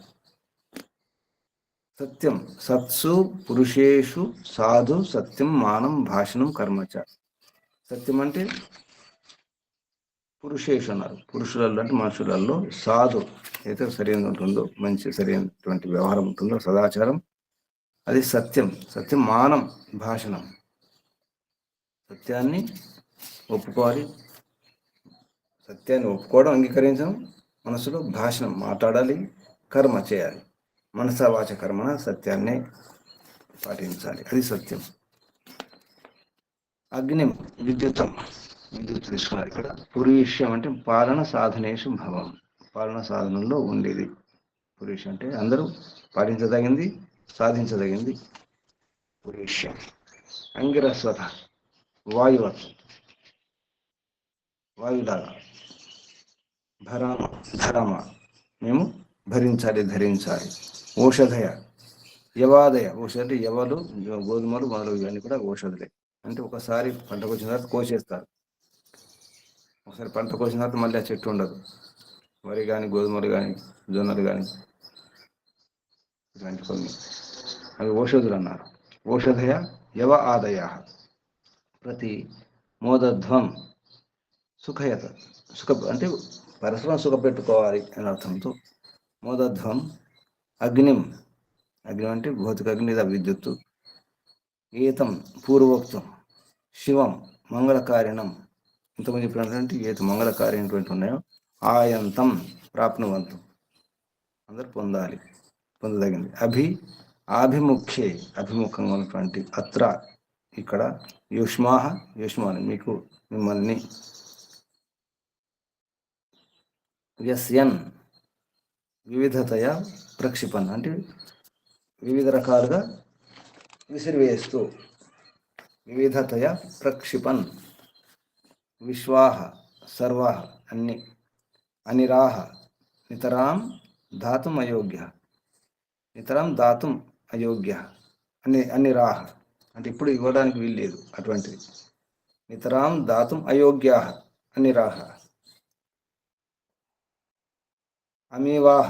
సత్యం, సత్సు పురుషేషు సాధు సత్యం మానం భాషణం కర్మచ. సత్యం అంటే పురుషేషు అన్నారు. పురుషులలో అంటే మనుషులలో సాధు అయితే సరైనది ఉంటుందో, మంచి సరైనటువంటి వ్యవహారం ఉంటుందో, సదాచారం, అది సత్యం. సత్యం మానం, భాషణం. సత్యాన్ని ఒప్పుకోవాలి, సత్యాన్ని ఒప్పుకోవడం, అంగీకరించడం, మనసులో భాషణం మాట్లాడాలి, కర్మ చేయాలి. మనస వాచ కర్మన సత్యాన్ని పాటించాలి, అది సత్యం. అగ్నిం విద్యుత్తం, విద్యుత్ తీసుకున్నారు ఇక్కడ. పురుషం అంటే పాలన సాధనేషు భవం, పాలన సాధనలో ఉండేది. పురుషం అంటే అందరూ పాటించదగింది, సాధించదగింది పురుషం. అంగిరస్వత వాయువత్, వాయులాగా. భరామ ధరమ, మేము భరించాలి, ధరించాలి. ఔషధయ యవాదయ, ఔషధ అంటే యవలు, గోధుమలు మొదలగు ఇవన్నీ కూడా ఔషధులే. అంటే ఒకసారి పంటకు వచ్చిన తర్వాత కోసేస్తారు. ఒకసారి పంట కోసిన తర్వాత మళ్ళీ ఆ చెట్టు ఉండదు. వరి కానీ, గోధుమలు కానీ, జొన్నలు కానీ, ఇలాంటి కొన్ని అవి ఔషధులు అన్నారు. ఔషధయ యవ ఆదయ. ప్రతి మోదధ్వం సుఖయత, సుఖ అంటే పరస్పరం సుఖపెట్టుకోవాలి అని అర్థంతో మోదధ్వం. అగ్నిం, అగ్ని అంటే భౌతిక అగ్ని లేదా విద్యుత్తు. ఏతం పూర్వోక్తం. శివం మంగళకారిణం, ఇంతకుముందు చెప్పినటువంటి ఏత మంగళకార్యమైనటువంటి ఉన్నాయో ఆయంతం ప్రాప్నువంతం, అందరు పొందాలి, పొందదగింది. ఆభిముఖ్యే, అభిముఖంగా ఉన్నటువంటి. అత్ర ఇక్కడ. యుష్మాహ, యుష్మాని మీకు, మిమ్మల్ని. యస్యన్ వివిధతయ ప్రక్షిపన్ అంటే వివిధ రకాలుగా విసిరివేస్తూ. వివిధతయ ప్రక్షిపన్. విశ్వాహ సర్వాహ అన్ని. అనిరాహ నితరాం దాతుం అయోగ్య, నితరాం దాతుం అయోగ్య. అనిరాహ అంటే ఇప్పుడు ఇవ్వడానికి వీల్లేదు అటువంటిది. నితరాం దాతుం అయోగ్యా అనిరాహ. అమీవాహ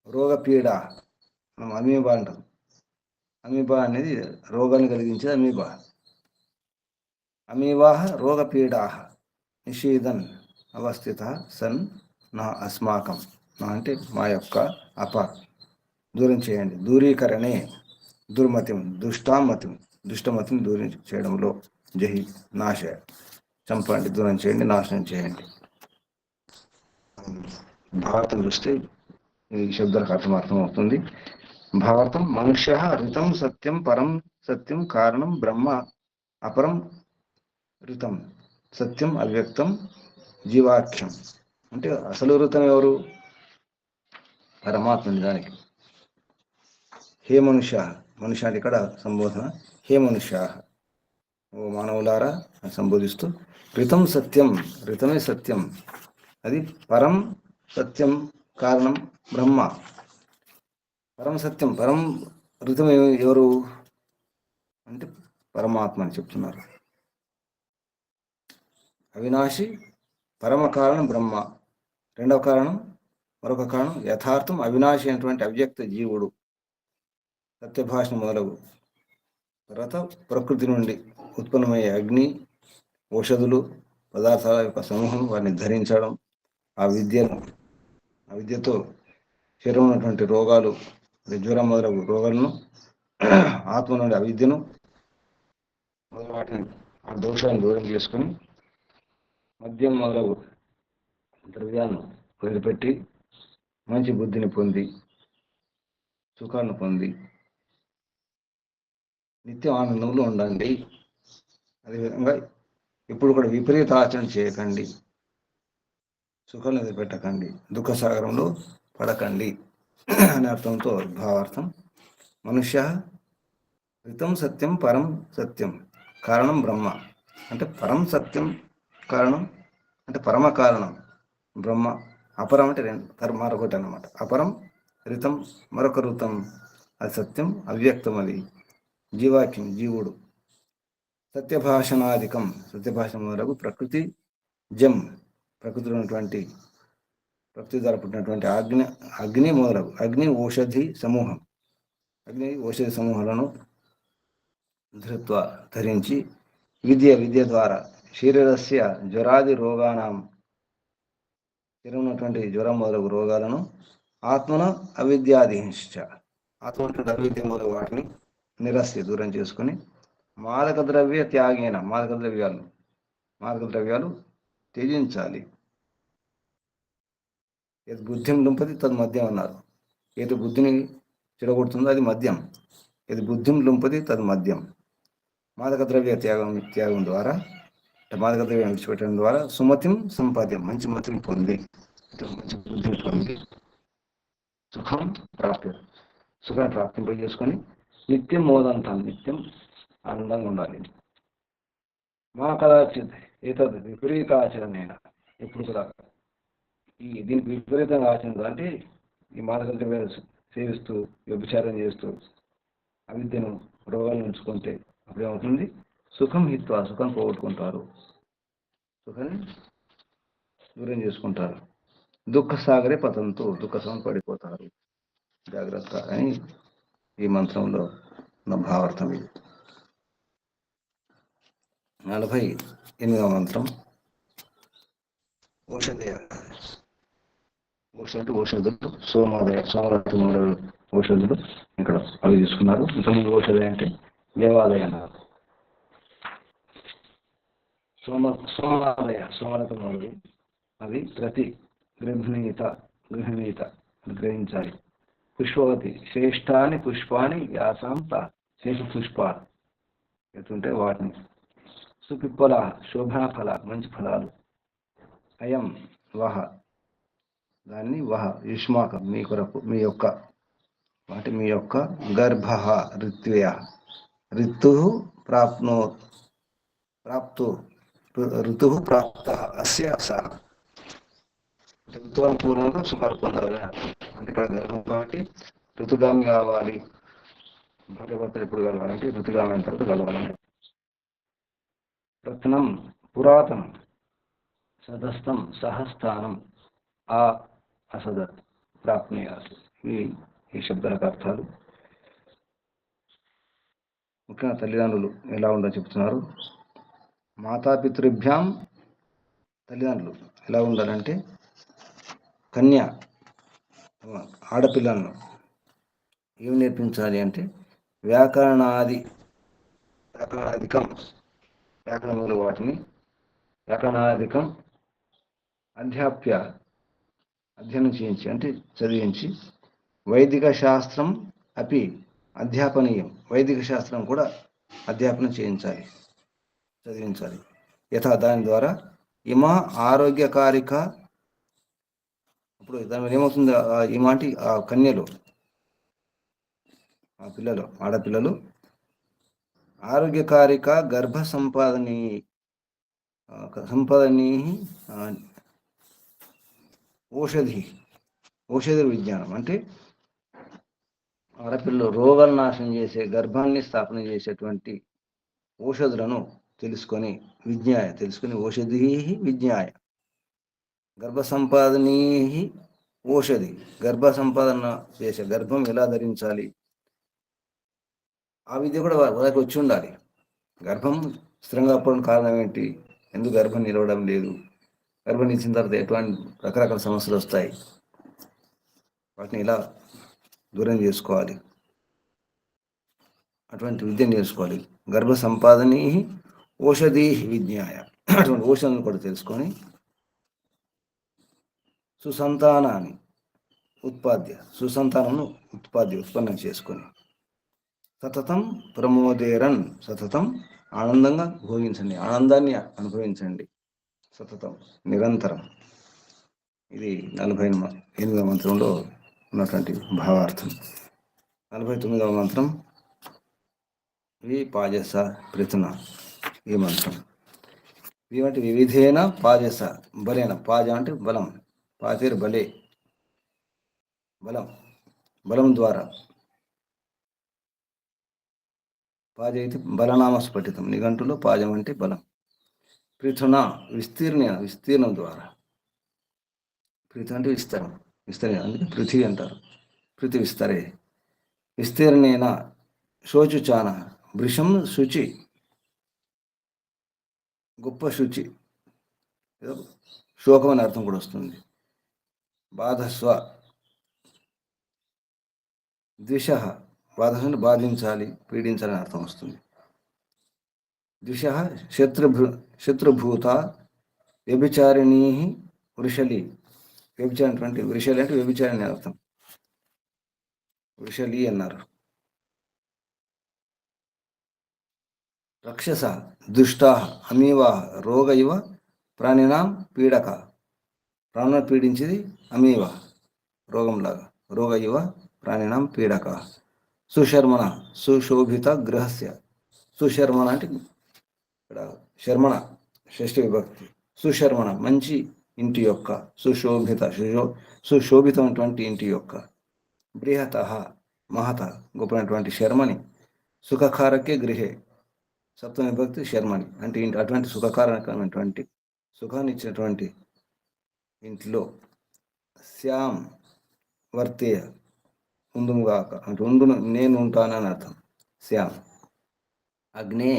రోగపీడ, మనం అమీబా అంటాం. అమీబా అనేది రోగాన్ని కలిగించేది అమీబా. అమీవాహ రోగపీడా నిషీదన్ అవస్థిత సన్ నా అస్మాకం, నా అంటే మా యొక్క దూరం చేయండి. దూరీకరణే దుర్మతిం దుష్టామతిం, దుష్టమతిని దూరం చేయడంలో. జహి నాశ, చంపండి, దూరం చేయండి, నాశనం చేయండి. భారతం చూస్తే ఈ శబ్దాలకు అర్థం అవుతుంది. భారతం మనుష్య ఋతం సత్యం పరం సత్యం కారణం బ్రహ్మ అపరం ఋతం సత్యం అవ్యక్తం జీవాఖ్యం. అంటే అసలు ఋతం ఎవరు? పరమాత్మ. నిజానికి హే మనుష్య, మనుష్య అంటే ఇక్కడ సంబోధన. హే మనుష్య, ఓ మానవులారా అని సంబోధిస్తూ. ఋతం సత్యం, ఋతమే సత్యం, అది పరం సత్యం కారణం బ్రహ్మ. పరం సత్యం, పరం ఋతం ఎవరు అంటే పరమాత్మ అని చెప్తున్నారు. అవినాశి పరమ కారణం బ్రహ్మ. రెండవ కారణం, మరొక కారణం యథార్థం అవినాశి అయినటువంటి అవ్యక్త జీవుడు, సత్యభాషణ మొదలగు. తర్వాత ప్రకృతి నుండి ఉత్పన్నమయ్యే అగ్ని, ఔషధులు, పదార్థాల యొక్క సమూహం, వారిని ధరించడం, ఆ విద్యతో శరీరం ఉన్నటువంటి రోగాలు, జ్వరం మొదలగు రోగాలను, ఆత్మ నుండి అవిద్యను మొదలు వాటిని, ఆ దోషాలను దూరం చేసుకొని మద్యం మొదలగు ద్రవ్యాలను వదిలిపెట్టి మంచి బుద్ధిని పొంది సుఖాలను పొంది నిత్యం ఆనందంలో ఉండండి. అదేవిధంగా ఇప్పుడు కూడా విపరీత ఆచరణ చేయకండి, సుఖాలను వదిలిపెట్టకండి, దుఃఖ సాగరంలో పడకండి అనే అర్థంతో భావార్థం. మనుష్య ఋతం సత్యం పరం సత్యం కారణం బ్రహ్మ అంటే పరం సత్యం కారణం అంటే పరమ కారణం బ్రహ్మ. అపరం అంటే మరొకటి అన్నమాట. అపరం ఋతం, మరొక ఋతం, అది సత్యం అవ్యక్తం, అది జీవాఖ్యం జీవుడు. సత్యభాషణాధికం, సత్యభాషణ మొదలగు ప్రకృతి జం, ప్రకృతిలో ఉన్నటువంటి ప్రకృతి ద్వారా పుట్టినటువంటి అగ్ని మొదలగు అగ్ని ఔషధి సమూహం, అగ్ని ఔషధి సమూహాలను ధృత్వ ధరించి విద్య ద్వారా శరీరస్య జ్వరాది రోగాణం, శరీరం ఉన్నటువంటి జ్వరం మొదలగు రోగాలను, ఆత్మన అవిద్యాదిహింశ్చ, ఆత్మ ఉన్నటువంటి అవిద్య మొదలగు వాటిని నిరస్య దూరం చేసుకొని, మాదక ద్రవ్య త్యాగేన, మాదక ద్రవ్యాలు త్యజించాలి. ఏది బుద్ధిని లుంపది తది మద్యం అన్నారు. ఏది బుద్ధిని చెడగొడుతుందో అది మద్యం. ఏది బుద్ధిని లుంపది తది మద్యం. మాదక ద్రవ్య త్యాగం ద్వారా, మాదక ద్రవ్యం విడిచిపెట్టడం ద్వారా సుమతిం సంపాద్యం, మంచి మతిని పొంది, మంచి బుద్ధిని పొంది సుఖాన్ని ప్రాప్తింపజేసుకొని నిత్యం మోదంతాను, నిత్యం ఆనందంగా ఉండాలి. మా కదాచిత్ ఏతద్ విపరీత ఆచరణైన, ఎప్పుడు కూడా దీనికి విపరీతంగా ఆచరించాలంటే ఈ మాదక ద్రవ్యాలు సేవిస్తూ వ్యభిచారం చేస్తూ అవిద్యను రోగాలను ఉంచుకుంటే అప్పుడేమవుతుంది? సుఖం హిత్వా, సుఖం పోగొట్టుకుంటారు, సుఖాన్ని దూరం చేసుకుంటారు. దుఃఖ సాగరే పతంతో, దుఃఖ సమం పడిపోతారు. జాగ్రత్త అని ఈ మంత్రంలో ఉన్న భావార్థం ఇది. 48వ మంత్రం. ఔషధులు సోమరాత్రి ఔషధులు ఇక్కడ అవి తీసుకున్నారు. ఇంతకుముందు ఔషధి అంటే దేవాలయ అన్నారు. సోమరథం మొదలు అవి ప్రతి గృహణీత గ్రహించాలి. పుష్పవతి శ్రేష్టాని పుష్పాన్ని యాసాం శేష పుష్పాలు ఎత్తుంటే వాటిని. సుపిప్పల శోభన ఫల, మంచి ఫలాలు. అయం వహ, దాన్ని వహ యుష్మాకం, మీ కొరకు, మీ యొక్క గర్భ ఋత్వయ, ఋతు ప్రాప్త అస్య సహ, ఋతువుల పూర్వంగా సుఖాలు పొందాలి. అంటే గర్భం కాబట్టి ఋతుగామి కావాలి. భార్యాభర్తలు ఎప్పుడు కలవాలంటే ఋతుగామి అయిన తర్వాత కలవాలంటే. రత్నం పురాతనం, సదస్థం సహస్థానం, అసదత్ ప్రాప్నుయాత్. ఈ శబ్దాలకు అర్థాలు. ముఖ్యంగా తల్లిదండ్రులు ఎలా ఉండాలో చెప్తున్నారు. మాతాపితృభ్యాం, తల్లిదండ్రులు ఎలా ఉండాలంటే కన్య ఆడపిల్లలను ఏమి నేర్పించాలి అంటే వ్యాకరణములు వాటిని వ్యాకరణాధికం అధ్యయనం చేయించి, అంటే చదివించి, వైదిక శాస్త్రం అపి అధ్యాపనీయం, వైదిక శాస్త్రం కూడా అధ్యాపనం చేయించాలి, చదివించాలి. యథా, దాని ద్వారా ఇమా ఆరోగ్యకారిక, ఇప్పుడు దాని ఏమవుతుంది? ఇమాంటి ఆ కన్యలు, ఆ పిల్లలు, ఆడపిల్లలు ఆరోగ్యకారిక గర్భ సంపాదనీ ఔషధి విజ్ఞానం, అంటే ఆడపిల్లలు రోగాలు నాశనం చేసే, గర్భాన్ని స్థాపన చేసేటువంటి ఔషధులను తెలుసుకొని ఔషధి విజ్ఞాయ, గర్భ సంపాదనీ ఔషధి, గర్భ సంపాదన చేసే, గర్భం ఎలా ధరించాలి ఆ విద్య కూడా వాళ్ళకి వచ్చి ఉండాలి. గర్భం స్థిరంగా పోవడం కారణం ఏంటి? ఎందుకు గర్భం నిలవడం లేదు? గర్భం నిలిచిన తర్వాత ఎటువంటి రకరకాల సమస్యలు వస్తాయి, వాటిని ఇలా దూరం చేసుకోవాలి. అటువంటి విద్య నేర్చుకోవాలి. గర్భ సంపాదనీ ఔషధి విజ్ఞాయ, అటువంటి ఔషధాలను కూడా తెలుసుకొని ఉత్పన్నం చేసుకొని సతతం ప్రమోదేరన్, సతతం ఆనందంగా భోగించండి, ఆనందాన్ని అనుభవించండి, సతతం నిరంతరం. ఇది 48వ మంత్రంలో ఉన్నటువంటి భావార్థం. 49వ మంత్రం పాజస పృథున. ఈ మంత్రం ఇవంటి వివిధేన పాజస బలేన, పాజ అంటే బలం, పాజేరు బలే, బలం ద్వారా, పాజ అయితే బలనామ స్ఫటితం, నిఘంటులో పాజం అంటే బలం. పృథున విస్తీర్ణం ద్వారా, పృథు అంటే విస్తరణ, అందుకే పృథివీ అంటారు. పృథి విస్తరే, విస్తీర్ణేన శోచుచాన, భృశం శుచి, గొప్ప శుచి, ఏదో శోకం అని అర్థం కూడా వస్తుంది. బాధస్వ, ద్విష, బాధను బాధించాలి, పీడించాలని అర్థం వస్తుంది. ద్విష శత్రుభూత వ్యభిచారిణీ వృషలి. వ్యభిచారినటువంటి వృషలి అంటే వ్యభిచారిణి అర్థం. వృషలి అన్నారు. రక్షస దుష్టా అమీవా రోగ ఇవ ప్రాణినాం పీడక. ప్రాణులను పీడించేది అమీవ, రోగంలాగా. రోగ ఇవ ప్రాణినాం పీడక. సుశర్మణ సుశోభిత గృహస్య. సుశర్మణ అంటే ఇక్కడ శర్మణ షష్ఠి విభక్తి. సుశర్మణ మంచి ఇంటి యొక్క, సుశోభిత సుశోభితమైనటువంటి ఇంటి యొక్క, బృహత మహత గొప్పనటువంటి శర్మని, సుఖకారకే గృహే సప్తమి విభక్తి శర్మని అంటే ఇంటి, అటువంటి సుఖకారకమైనటువంటి సుఖాన్ని ఇచ్చినటువంటి ఇంట్లో, శ్యామ్ వర్తేయ ఉందుగాక అంటే ఉండును నేను ఉంటానని అర్థం. శ్యామ్ అగ్నే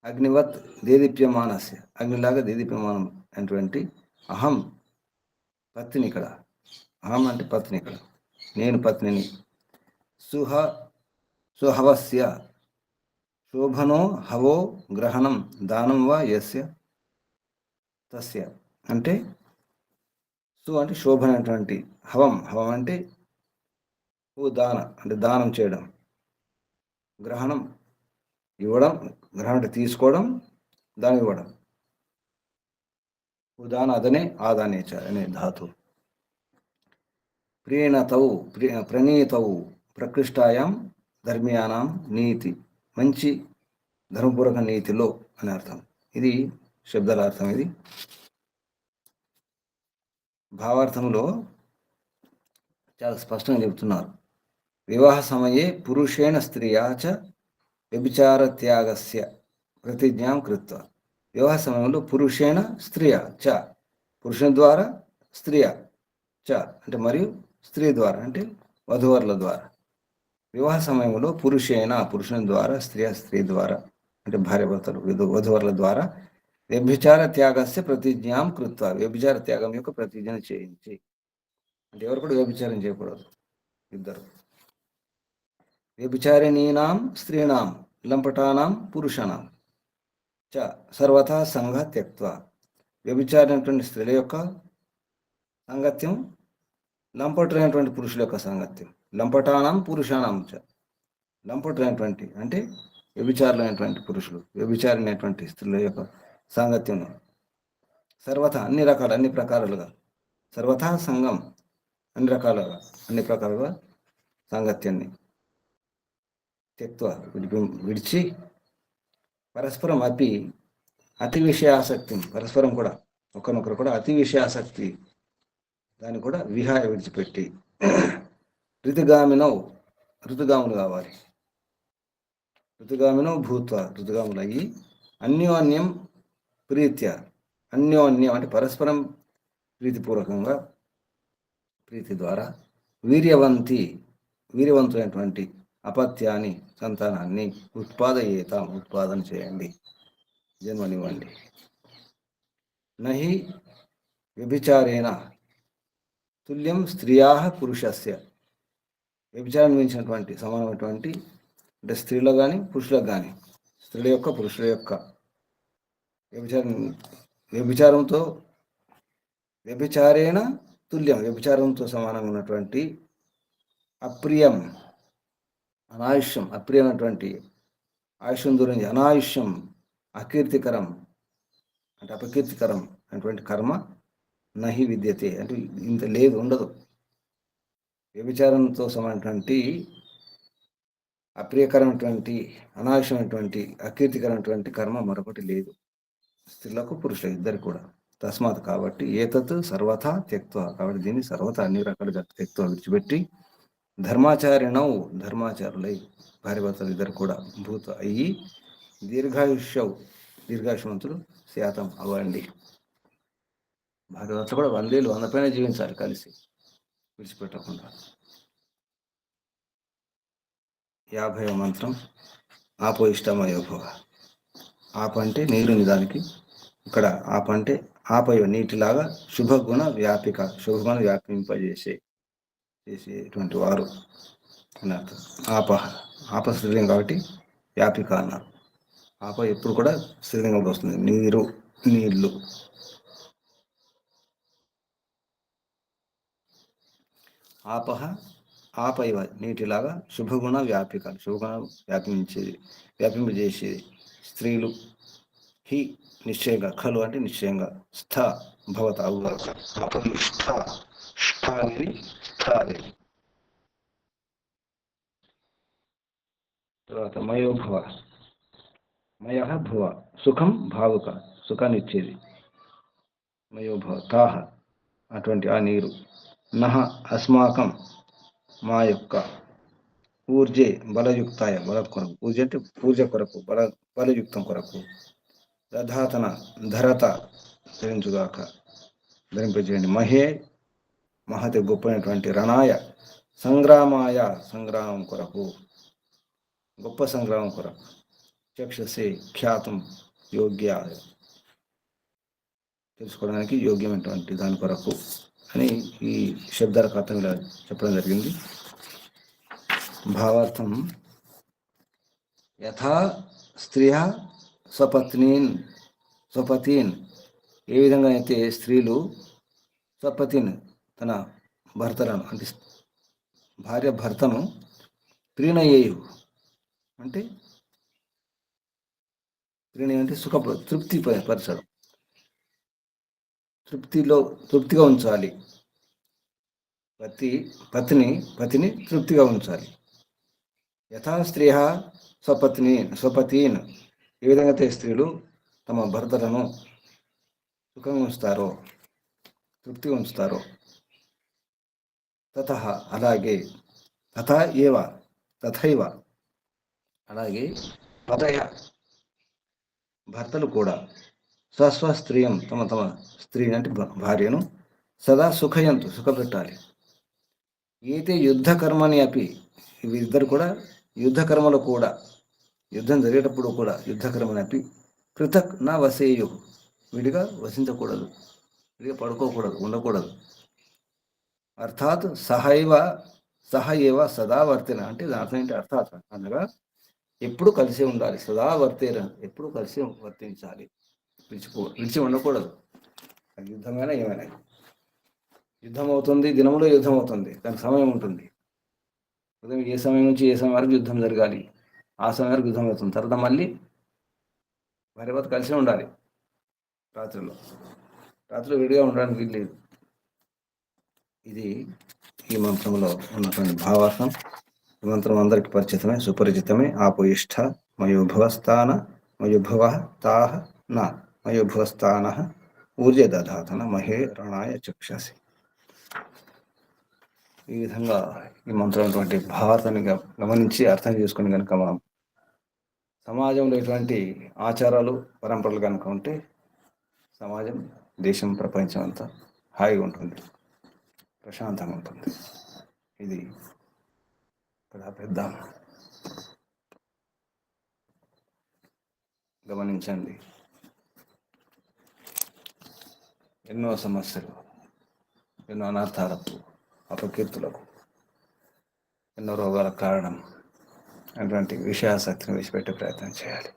అగ్నివత్ దేదీప్యమానస్య, అగ్నిలాగా దేదీప్యమానం అయినటువంటి అహం పత్ని. ఇక్కడ అహం అంటే పత్ని, ఇక్కడ నేను పత్నిని. సుహవస్య శోభనో హవో గ్రహణం దానం వా యస్య తస్య. అంటే అంటే శోభనటువంటి హవం, హవం అంటే దాన అంటే దానం చేయడం, గ్రహణం ఇవ్వడం, గ్రహణం అంటే తీసుకోవడం, దానం ఇవ్వడం. ఉదాన అదనే ఆదానేచ అనే ధాతు. ప్రీణతౌ ప్రణీతౌ ప్రకృష్టాయాం ధర్మీయానాం నీతి, మంచి ధర్మపూర్వక నీతిలో అని అర్థం. ఇది శబ్దాల అర్థం. ఇది భావార్థంలో చాలా స్పష్టంగా చెబుతున్నారు. వివాహ సమయే పురుషేణ స్త్రియా చ వ్యభిచార త్యాగస్య ప్రతిజ్ఞాం కృత్వ. వివాహ సమయంలో పురుషేణ స్త్రియ చ, పురుషుని ద్వారా స్త్రియ చ అంటే మరియు స్త్రీ ద్వారా అంటే వధువరుల ద్వారా. వివాహ సమయంలో పురుషేణ పురుషుని ద్వారా, స్త్రీ ద్వారా అంటే భార్యాభర్తలు వధువరుల ద్వారా వ్యభిచార త్యాగస్య ప్రతిజ్ఞాం కృత్వ, వ్యభిచార త్యాగం యొక్క ప్రతిజ్ఞను చేయించి. అంటే ఎవరు కూడా వ్యభిచారం చేయకూడదు. ఇద్దరు వ్యభిచారిణీనాం స్త్రీణాం లంపటానాం పురుషానాం చ సర్వథా సంఘ త్యక్త్వ. వ్యభిచారినటువంటి స్త్రీల యొక్క సాంగత్యం, లంపటులైనటువంటి పురుషుల యొక్క సాంగత్యం. లంపటానాం పురుషానాం చ, లంపటులైనటువంటి అంటే వ్యభిచారులైనటువంటి పురుషులు, వ్యభిచారినటువంటి స్త్రీల యొక్క సాంగత్యం సర్వథా అన్ని రకాల, అన్ని ప్రకారాలుగా, సర్వథా సంఘం అన్ని రకాలుగా, అన్ని ప్రకాలుగా సాంగత్యాన్ని త్యక్త్వ విడిచి, పరస్పరం అతి విషయాసక్తి, పరస్పరం కూడా ఒకరినొకరు కూడా అతి విషయాసక్తి దాన్ని కూడా విహాయ విడిచిపెట్టి, ఋతుగాములు కావాలి. ఋతుగామినో భూత్వ, ఋతుగాములు అయ్యి అన్యోన్యం ప్రీత్య, అన్యోన్యం అంటే పరస్పరం ప్రీతిపూర్వకంగా, ప్రీతి ద్వారా వీర్యవంతులైనటువంటి అపత్యాన్ని, సంతానాన్ని ఉత్పాదన చేయండి, జన్మనివ్వండి. నహి వ్యభిచారేణ తుల్యం స్త్రియా పురుషస్య. వ్యభిచారం మించినటువంటి సమానమైనటువంటి అంటే స్త్రీలో కానీ పురుషులకు కానీ, స్త్రీల యొక్క పురుషుల యొక్క వ్యభిచారేణ తుల్యం, వ్యభిచారంతో సమానంగా ఉన్నటువంటి అప్రియం, అనాయుష్యం, అప్రియమైనటువంటి ఆయుష్యం గురించి, అనాయుష్యం, అకీర్తికరం అంటే అపకీర్తికరం అనేటువంటి కర్మ నహి విద్యతే అంటే ఇంత లేదు, ఉండదు. వ్యభిచారంతో సమానటువంటి అప్రియకరమైనటువంటి, అనాయుష్యమైనటువంటి, అకీర్తికరమైనటువంటి కర్మ మరొకటి లేదు స్త్రీలకు పురుషులు ఇద్దరు కూడా. తస్మాత్ కాబట్టి ఏతత్ సర్వథా త్యక్త్వ, కాబట్టి దీన్ని సర్వథా అన్ని రకాలుగా త్యక్త్వ విడిచిపెట్టి, ధర్మాచారులై భార్యభర్తలు ఇద్దరు కూడా భూత అయ్యి దీర్ఘాయుష్మంతులు శాతం అవ్వండి. భార్యభర్తలు కూడా 100 ఏళ్ళు 100 పైన జీవించాలి కలిసి, విడిచిపెట్టకుండా. 50వ మంత్రం ఆపో ఇష్టమయో భవ. ఆప అంటే నీరుని దానికి, ఇక్కడ ఆప అంటే ఆపయ నీటిలాగా శుభగుణ వ్యాపిక, శుభగుణ చేసేటువంటి వారు అని అర్థం. ఆపహ, ఆప స్త్రీలింగం కాబట్టి వ్యాపిక అన్నారు. ఆప ఎప్పుడు కూడా స్త్రీలింగంలో వస్తుంది. నీరు, నీళ్లు. ఆపహ ఆపైవ నీటిలాగా శుభగుణ వ్యాపిక, శుభగుణ వ్యాపింపజేసేది స్త్రీలు. హి నిశ్చయంగా, ఖలు అంటే నిశ్చయంగా, స్థ భవత తర్వాత మయోభవ, మయ భువ సుఖం భావుక, సుఖాన్ని ఇచ్చేది. మయోభవ తాహ అటువంటి ఆ నీరు. నహ అస్మాకం మా యొక్క, ఊర్జే బలయుక్తాయ బల కొరకు, ఊర్జ అంటే పూజ కొరకు, బలయుక్తం కొరకు. దధాతన ధరత ధరించుగాక, ధరింపజేయండి. మహే మహతి గొప్పైనటువంటి, రణాయ సంగ్రామాయ సంగ్రామం కొరకు, గొప్ప సంగ్రామం కొరకు. చక్షసే ఖ్యాతం యోగ్య తెలుసుకోవడానికి యోగ్యమైనటువంటి దాని కొరకు అని ఈ శబ్దాలకు అర్థం ఇలా చెప్పడం జరిగింది. భావార్థం యథా స్త్రియ స్వపతీన్ ఏ విధంగా అయితే స్త్రీలు స్వపతిన్ తన భర్తలను అంటే భార్య భర్తను ప్రీణయేయు అంటే ప్రీణయ అంటే తృప్తి పరచడం, తృప్తిగా ఉంచాలి. పతిని తృప్తిగా ఉంచాలి. యథా స్త్రియ స్వపతీన్ ఏ విధంగా అయితే స్త్రీలు తమ భర్తలను సుఖంగా ఉంచుతారో, తృప్తిగా ఉంచుతారో. తతః అలాగే, తథైవ అలాగే, పతయ భర్తలు కూడా, స్వస్త్రీయం తమ స్త్రీని అంటే భార్యను సదా సుఖయంతు సుఖపెట్టాలి. ఏతే యుద్ధకర్మని అపి వీరిద్దరు కూడా యుద్ధకర్మలో కూడా, యుద్ధం జరిగేటప్పుడు కూడా యుద్ధకర్మని అపి పృథక్ నా వసేయు విడిగా వసించకూడదు, విడిగా పడుకోకూడదు, ఉండకూడదు. అర్థాత్ సహ ఏవ సదా వర్తేన అంటే దాని అర్థం ఏంటి? అర్థాత్ అనగా ఎప్పుడు కలిసి ఉండాలి. సదా వర్తేన ఎప్పుడు కలిసి వర్తించాలి, విడిచి ఉండకూడదు. యుద్ధమైనా ఏమైనా, యుద్ధం అవుతుంది, దినములో యుద్ధం అవుతుంది, దానికి సమయం ఉంటుంది. ఉదయం ఏ సమయం నుంచి ఏ సమయం వరకు యుద్ధం జరగాలి, ఆ సమయం వరకు యుద్ధం అవుతుంది. తర్వాత మళ్ళీ భార్య కలిసి ఉండాలి. రాత్రిలో విడిగా ఉండడానికి వీల్లేదు. ఇది ఈ మంత్రంలో ఉన్నటువంటి భావార్థం. ఈ మంత్రం అందరికీ పరిచితమే, సుపరిచితమే. ఆపోయిష్ఠ మయోభవస్థాన మయోభవ తాహ నా మయోభవస్థాన ఊర్జ దధాతన మహే రణాయ చక్షసి. ఈ విధంగా ఈ మంత్రం భావార్థాన్ని గమనించి అర్థం చేసుకుని కనుక మనం సమాజంలో ఇటువంటి ఆచారాలు పరంపరలు కనుక ఉంటే సమాజం, దేశం, ప్రపంచం అంతా హాయిగా ఉంటుంది, ప్రశాంతంగా ఉంటుంది. ఇది ఇక్కడ పెద్ద గమనించండి. ఎన్నో సమస్యలు, ఎన్నో అనార్థాలకు, అపకీర్తులకు, ఎన్నో రోగాలకు కారణం అటువంటి విషయాసక్తిని విడిచిపెట్టే ప్రయత్నం చేయాలి.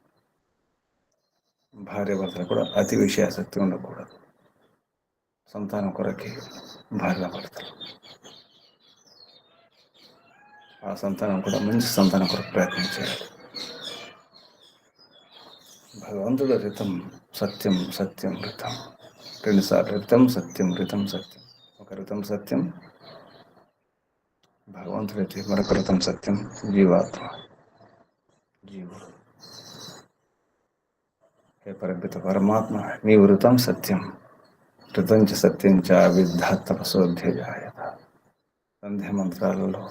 భార్య భర్తలు కూడా అతి విషయాసక్తి ఉండకూడదు. సంతానం కొరకే భార్య భర్తలు, ఆ సంతానం కూడా మంచి సంతానం కొరకు ప్రయత్నం చేయాలి. భగవంతుడు రితం సత్యం, సత్యం రితం, రెండుసార్లు రితం సత్యం, రితం సత్యం. ఒక రితం సత్యం భగవంతుడైతే, మరొక రితం సత్యం జీవాత్మ, జీవుడు. హే పరపిత పరమాత్మ, నీవు ఋతం సత్యం, ఋతం చ సత్యం చ విద్ధాత్తపసోధ్యజాయత. సంధ్య మంత్రాలలో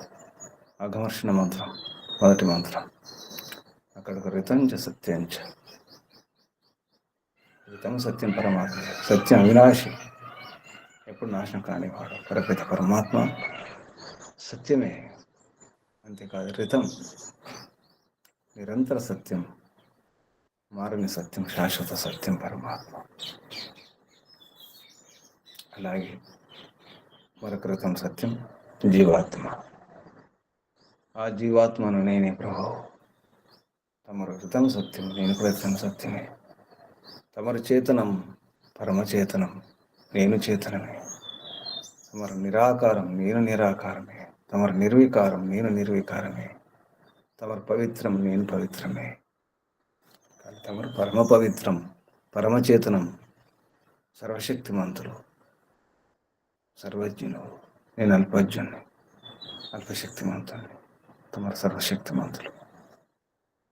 అఘమర్షణ మంత్రం మొదటి మంత్రం. అక్కడికి ఋతం చ సత్యం చ, ఋతం సత్యం పరమాత్మ, సత్యం అవినాశి, ఎప్పుడు నాశనం కానివాడు పరపిత పరమాత్మ సత్యమే. అంతేకాదు ఋతం నిరంతర సత్యం, మారని సత్యం, శాశ్వత సత్యం పరమాత్మ. అలాగే మరొకృతం సత్యం జీవాత్మ. ఆ జీవాత్మను నేనే ప్రభు. తమరు కృతం సత్యం, నేను కృతం సత్యమే. తమరు చేతనం పరమచేతనం, నేను చేతనమే. తమరు నిరాకారం, నేను నిరాకారమే. తమరు నిర్వికారం, నేను నిర్వికారమే. తమరు పవిత్రం, నేను పవిత్రమే. కానీ తమరు పరమ పవిత్రం, పరమచేతనం, సర్వశక్తిమంతులు, సర్వజ్ఞులు. నేను అల్పజ్ఞుని, అల్పశక్తిమంతుని. తమరు సర్వశక్తిమంతులు.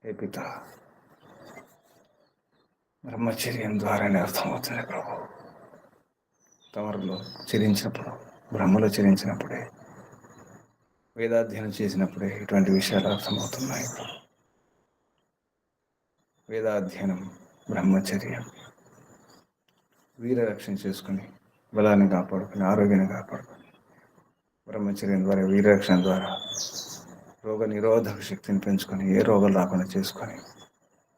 హే పిత, బ్రహ్మచర్యం ద్వారానే అర్థమవుతుంది ప్రభు. తమరులో చరించినప్పుడు, బ్రహ్మలో చరించినప్పుడే, వేదాధ్యయనం చేసినప్పుడే ఇటువంటి విషయాలు అర్థమవుతున్నాయి ప్రభు. వేదాధ్యయనం, బ్రహ్మచర్యం, వీరరక్షణ చేసుకుని బలాన్ని కాపాడుకుని ఆరోగ్యాన్ని కాపాడుకుని, బ్రహ్మచర్యం ద్వారా వీరరక్షణ ద్వారా రోగ నిరోధక శక్తిని పెంచుకొని ఏ రోగాలు రాకుండా చేసుకొని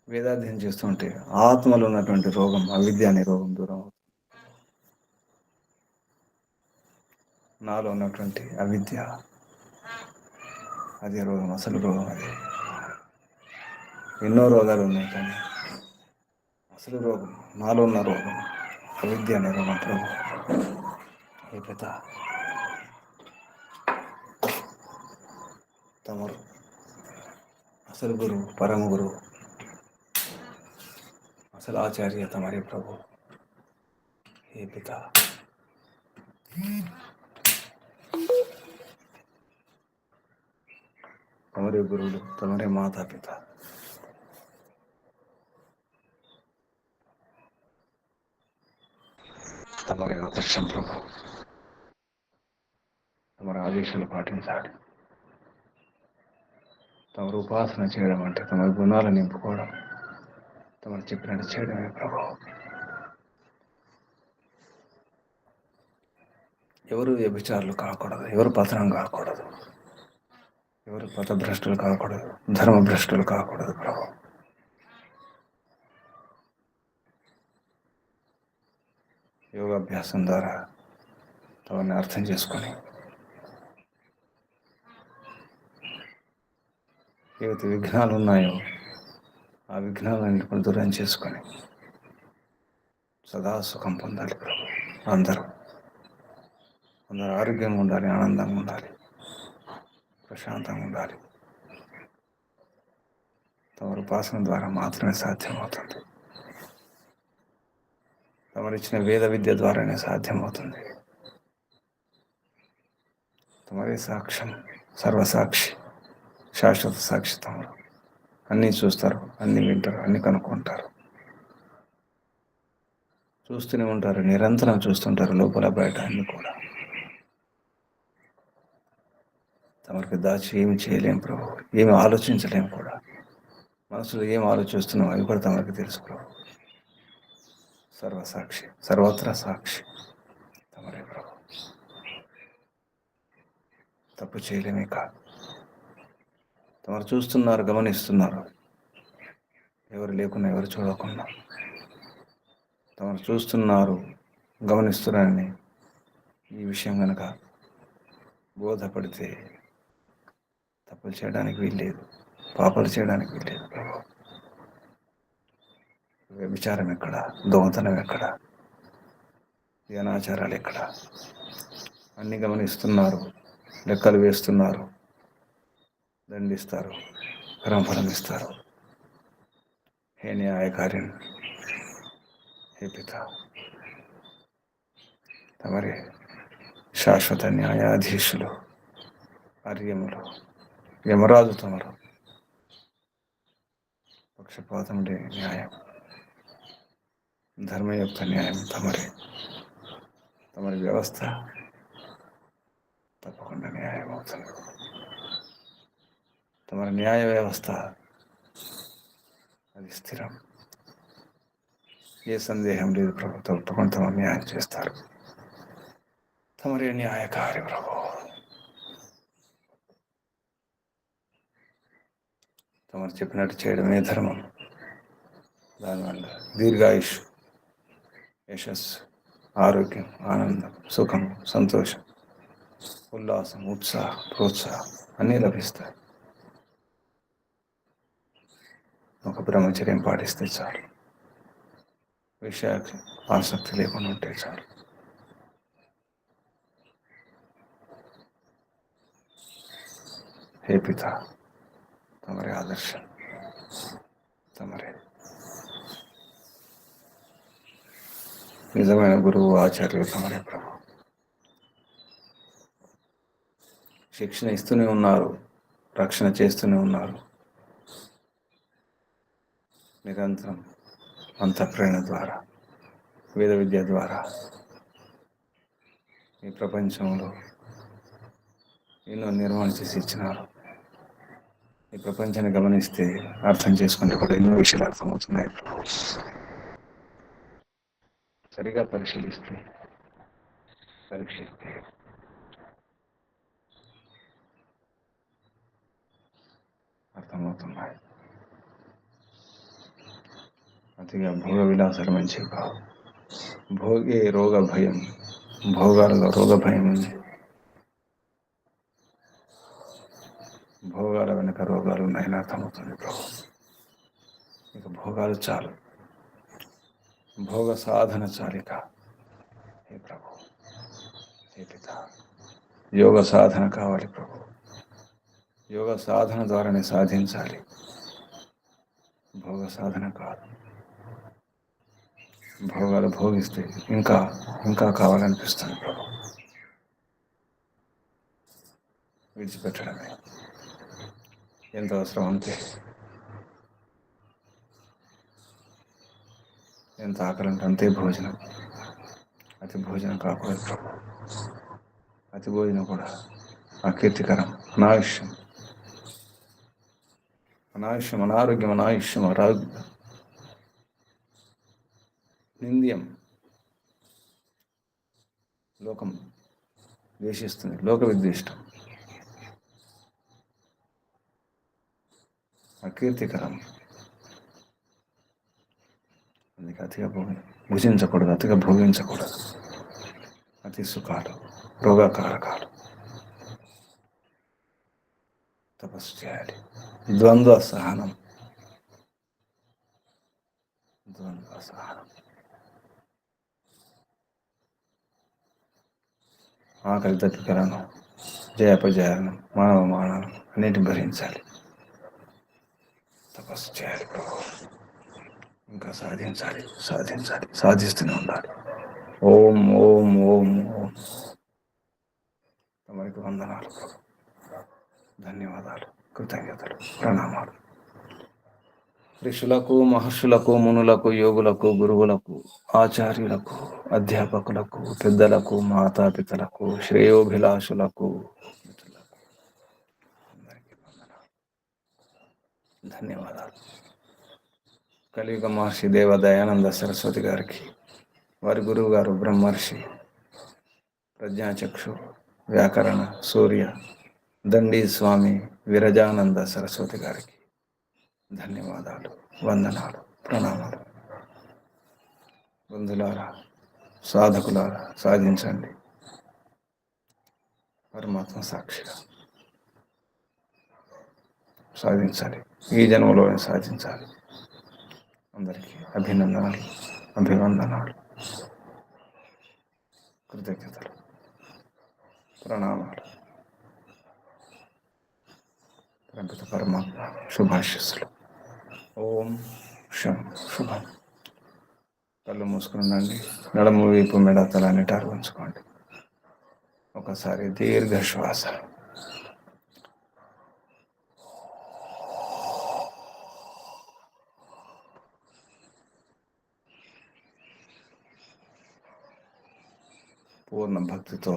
వేదాధ్యయనం చేస్తుంటే ఆత్మలో ఉన్నటువంటి రోగం, అవిద్య అనే రోగం దూరం అవుతుంది. నాలో ఉన్నటువంటి అవిద్య, అదే రోగం, అసలు రోగం అదే. ఎన్నో రోగాలు ఉన్నాయి కానీ అసలు రోగం, నాలో ఉన్న రోగం, అవిద్య అనే రోగం ప్రభు. ఏ పిత, తమరు అసలు గురువు, పరమ గురువు, అసలు ఆచార్య తమరే ప్రభు. ఏ పిత, తమరే గురువులు, తమరే మాతాపిత. తమరే ఆదర్శం ప్రభు. తమరి ఆదేశాలు పాటించాలి. తమరు ఉపాసన చేయడం అంటే తమ గుణాలను నింపుకోవడం, తమరు చెప్పినట్టు చేయడమే ప్రభు. ఎవరు వ్యభిచారులు కాకూడదు, ఎవరు పతనం కాకూడదు, ఎవరు పథభ్రష్టులు కాకూడదు, ధర్మభ్రష్టులు కాకూడదు ప్రభు. యోగాభ్యాసం ద్వారా తమని అర్థం చేసుకొని ఏవైతే విఘ్నాలు ఉన్నాయో ఆ విఘ్నాలన్నింటిని దూరం చేసుకొని సదా సుఖం పొందాలి ప్రభు. అందరూ ఆరోగ్యంగా ఉండాలి, ఆనందంగా ఉండాలి, ప్రశాంతంగా ఉండాలి. తమరు ఉపాసన ద్వారా మాత్రమే సాధ్యమవుతుంది. తమరిచ్చిన వేద విద్య ద్వారానే సాధ్యమవుతుంది. తమరే సాక్ష్యం, సర్వసాక్షి, శాశ్వత సాక్షి. తమరు అన్నీ చూస్తారు, అన్నీ వింటారు, అన్నీ కనుక్కుంటారు, చూస్తూనే ఉంటారు, నిరంతరం చూస్తుంటారు, లోపల బయట అన్నీ కూడా. తమరికి దాచి ఏమి చేయలేం ప్రభు, ఏమి ఆలోచించలేం కూడా. మనసులో ఏం ఆలోచిస్తున్నాం అవి కూడా తమరికి తెలుసు ప్రభు. సర్వసాక్షి, సర్వత్రా సాక్షి తమరే ప్రభు. తప్పు చేయలేమే కాదు, తమరు చూస్తున్నారు, గమనిస్తున్నారు. ఎవరు లేకున్నా, ఎవరు చూడకున్నా తమరు చూస్తున్నారు, గమనిస్తున్నారని ఈ విషయం కనుక బోధపడితే తప్పులు చేయడానికి వీల్లేదు, పాపాలు చేయడానికి వీల్లేదు ప్రభు. వ్యభిచారం ఎక్కడ, దొంగతనం ఎక్కడ, ఈ అనాచారాలు ఎక్కడ? అన్నీ గమనిస్తున్నారు, లెక్కలు వేస్తున్నారు, దండిస్తారు, క్రమఫలం ఇస్తారు. హే న్యాయకార్యం, హే పిత, తమరే శాశ్వత న్యాయాధీశులు, ఆర్యములు, యమరాజు తమరు. పక్షపాతం లేని న్యాయం, ధర్మయుక్త న్యాయం తమరే. తమరి వ్యవస్థ తప్పకుండా న్యాయం అవుతుంది. తమరి న్యాయ వ్యవస్థ అది స్థిరం, ఏ సందేహం లేదు ప్రభు. తప్పకుండా తమ న్యాయం చేస్తారు. తమరే న్యాయకారి ప్రభు. తమరు చెప్పినట్టు చేయడమే ధర్మం. దానివల్ల దీర్ఘాయుష్, యశస్సు, ఆరోగ్యం, ఆనందం, సుఖం, సంతోషం, ఉల్లాసం, ఉత్సాహం, ప్రోత్సాహం అన్నీ లభిస్తాయి. ఒక బ్రహ్మచర్యం పాటిస్తే చాలు, విషయానికి ఆసక్తి లేకుండా ఉంటే చాలు. హే పిత, తమరే ఆదర్శం, తమరే నిజమైన గురువు, ఆచార్యులు తమరే ప్రభు. శిక్షణ ఇస్తూనే ఉన్నారు, రక్షణ చేస్తూనే ఉన్నారు. నిరంతరం అంతఃప్రేరణ ద్వారా, వేద విద్య ద్వారా ఈ ప్రపంచంలో ఎన్నో నిర్మాణం చేసి ఇచ్చినారు. ఈ ప్రపంచాన్ని గమనిస్తే, అర్థం చేసుకుంటే కూడా ఎన్నో విషయాలు అర్థమవుతున్నాయి. సరిగా పరీక్షిస్తే అర్థమవుతున్నాయి. అతిగా భోగ విలాసాలు మంచివి కావు. భోగే రోగ భయం, భోగాలలో రోగ భయం ఉంది. భోగాల వెనుక రోగాలు ఉన్నాయని అర్థమవుతుంది ప్రభు. ఇక భోగాలు చాలు, భోగ సాధన చాలిక. హే ప్రభు, హే పిత, యోగ సాధన కావాలి ప్రభు. యోగ సాధన ద్వారానే సాధించాలి, భోగ సాధన కాదు. భోగాలు భోగిస్తే ఇంకా ఇంకా కావాలనిపిస్తుంది ప్రభు. విడిచిపెట్టడమే ఎంత అవసరం అంతే. ఎంత ఆకలి అంటే అంతే భోజనం. అతి భోజనం కాకూడదు ప్రభు. అతి భోజనం కూడా అకీర్తికరం, అనాయుష్యం, అనాయుష్యం, అనారోగ్యం, అనాయుష్యం, నింద్యం. లోకం ద్వేషిస్తుంది, లోక విద్వేష్టం, అకీర్తికరం. అందుకే అతిగా భుజించకూడదు, అతిగా భోగించకూడదు. అతి సుఖాలు రోగకారకాలు. తపస్సు చేయాలి. ద్వంద్వ సహనం, ద్వంద్వ సహనం. ఆకలి దప్పికలను, జయాపజయాలను, మానవ మానాలను అన్నిటిని భరించాలి. తపస్సు చేయాలి ప్రభు. ఇంకా సాధించాలి, సాధించాలి, సాధిస్తూనే ఉండాలి. ఓం ఓం ఓం ఓం. తమరికి వందనాలు ప్రభు, ధన్యవాదాలు, కృతజ్ఞతలు, ప్రణామాలు. ఋషులకు, మహర్షులకు, మునులకు, యోగులకు, గురువులకు, ఆచార్యులకు, అధ్యాపకులకు, పెద్దలకు, మాతాపితలకు, శ్రేయోభిలాషులకు, అందరికీ వందనాలు, ధన్యవాదాలు. కలియుగ మహర్షి దేవ దయానంద సరస్వతి గారికి, వారి గురువు గారు బ్రహ్మర్షి ప్రజ్ఞాచక్షు వ్యాకరణ సూర్య దండి స్వామి విరజానంద సరస్వతి గారికి ధన్యవాదాలు, వందనాలు, ప్రణామాలు. బంధులారా, సాధకులారా, సాధించండి. పరమాత్మ సాక్షిగా సాధించాలి, ఈ జన్మలోనే సాధించాలి. అందరికీ అభినందనలు, అభివందనాలు, కృతజ్ఞతలు, ప్రణామాలు. పరంపిత పరమాత్మ శుభాశిస్సులు. ఓం శం శుభం. కళ్ళు మూసుకునండి. నడుము, వీపు, మెడ, తల నిటారు ఉంచుకోండి. ఒకసారి దీర్ఘ శ్వాస. పూర్ణ భక్తితో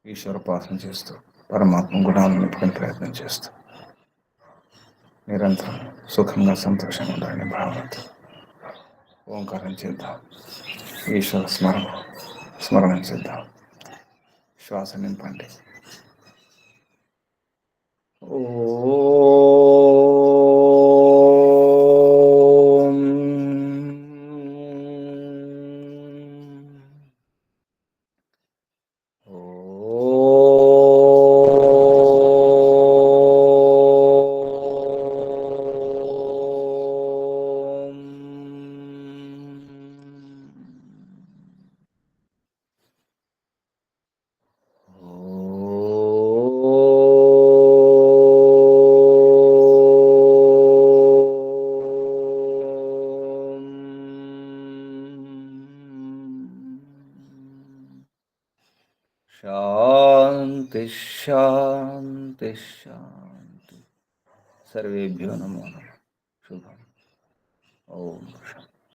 ఈశ్వరోపాసన చేస్తూ పరమాత్మ గుణాలను నింపుకునే ప్రయత్నం చేస్తూ నిరంతరం సుఖంగా, సంతోషంగా ఉండాలని భావనతో ఓంకారం చేద్దాం. ఈశ్వర స్మరణం చేద్దాం. శ్వాస నింపండి. ఓం शांति शांति शांति। सर्वेभ्यो नमो नमः। शुभम। ओम शांति।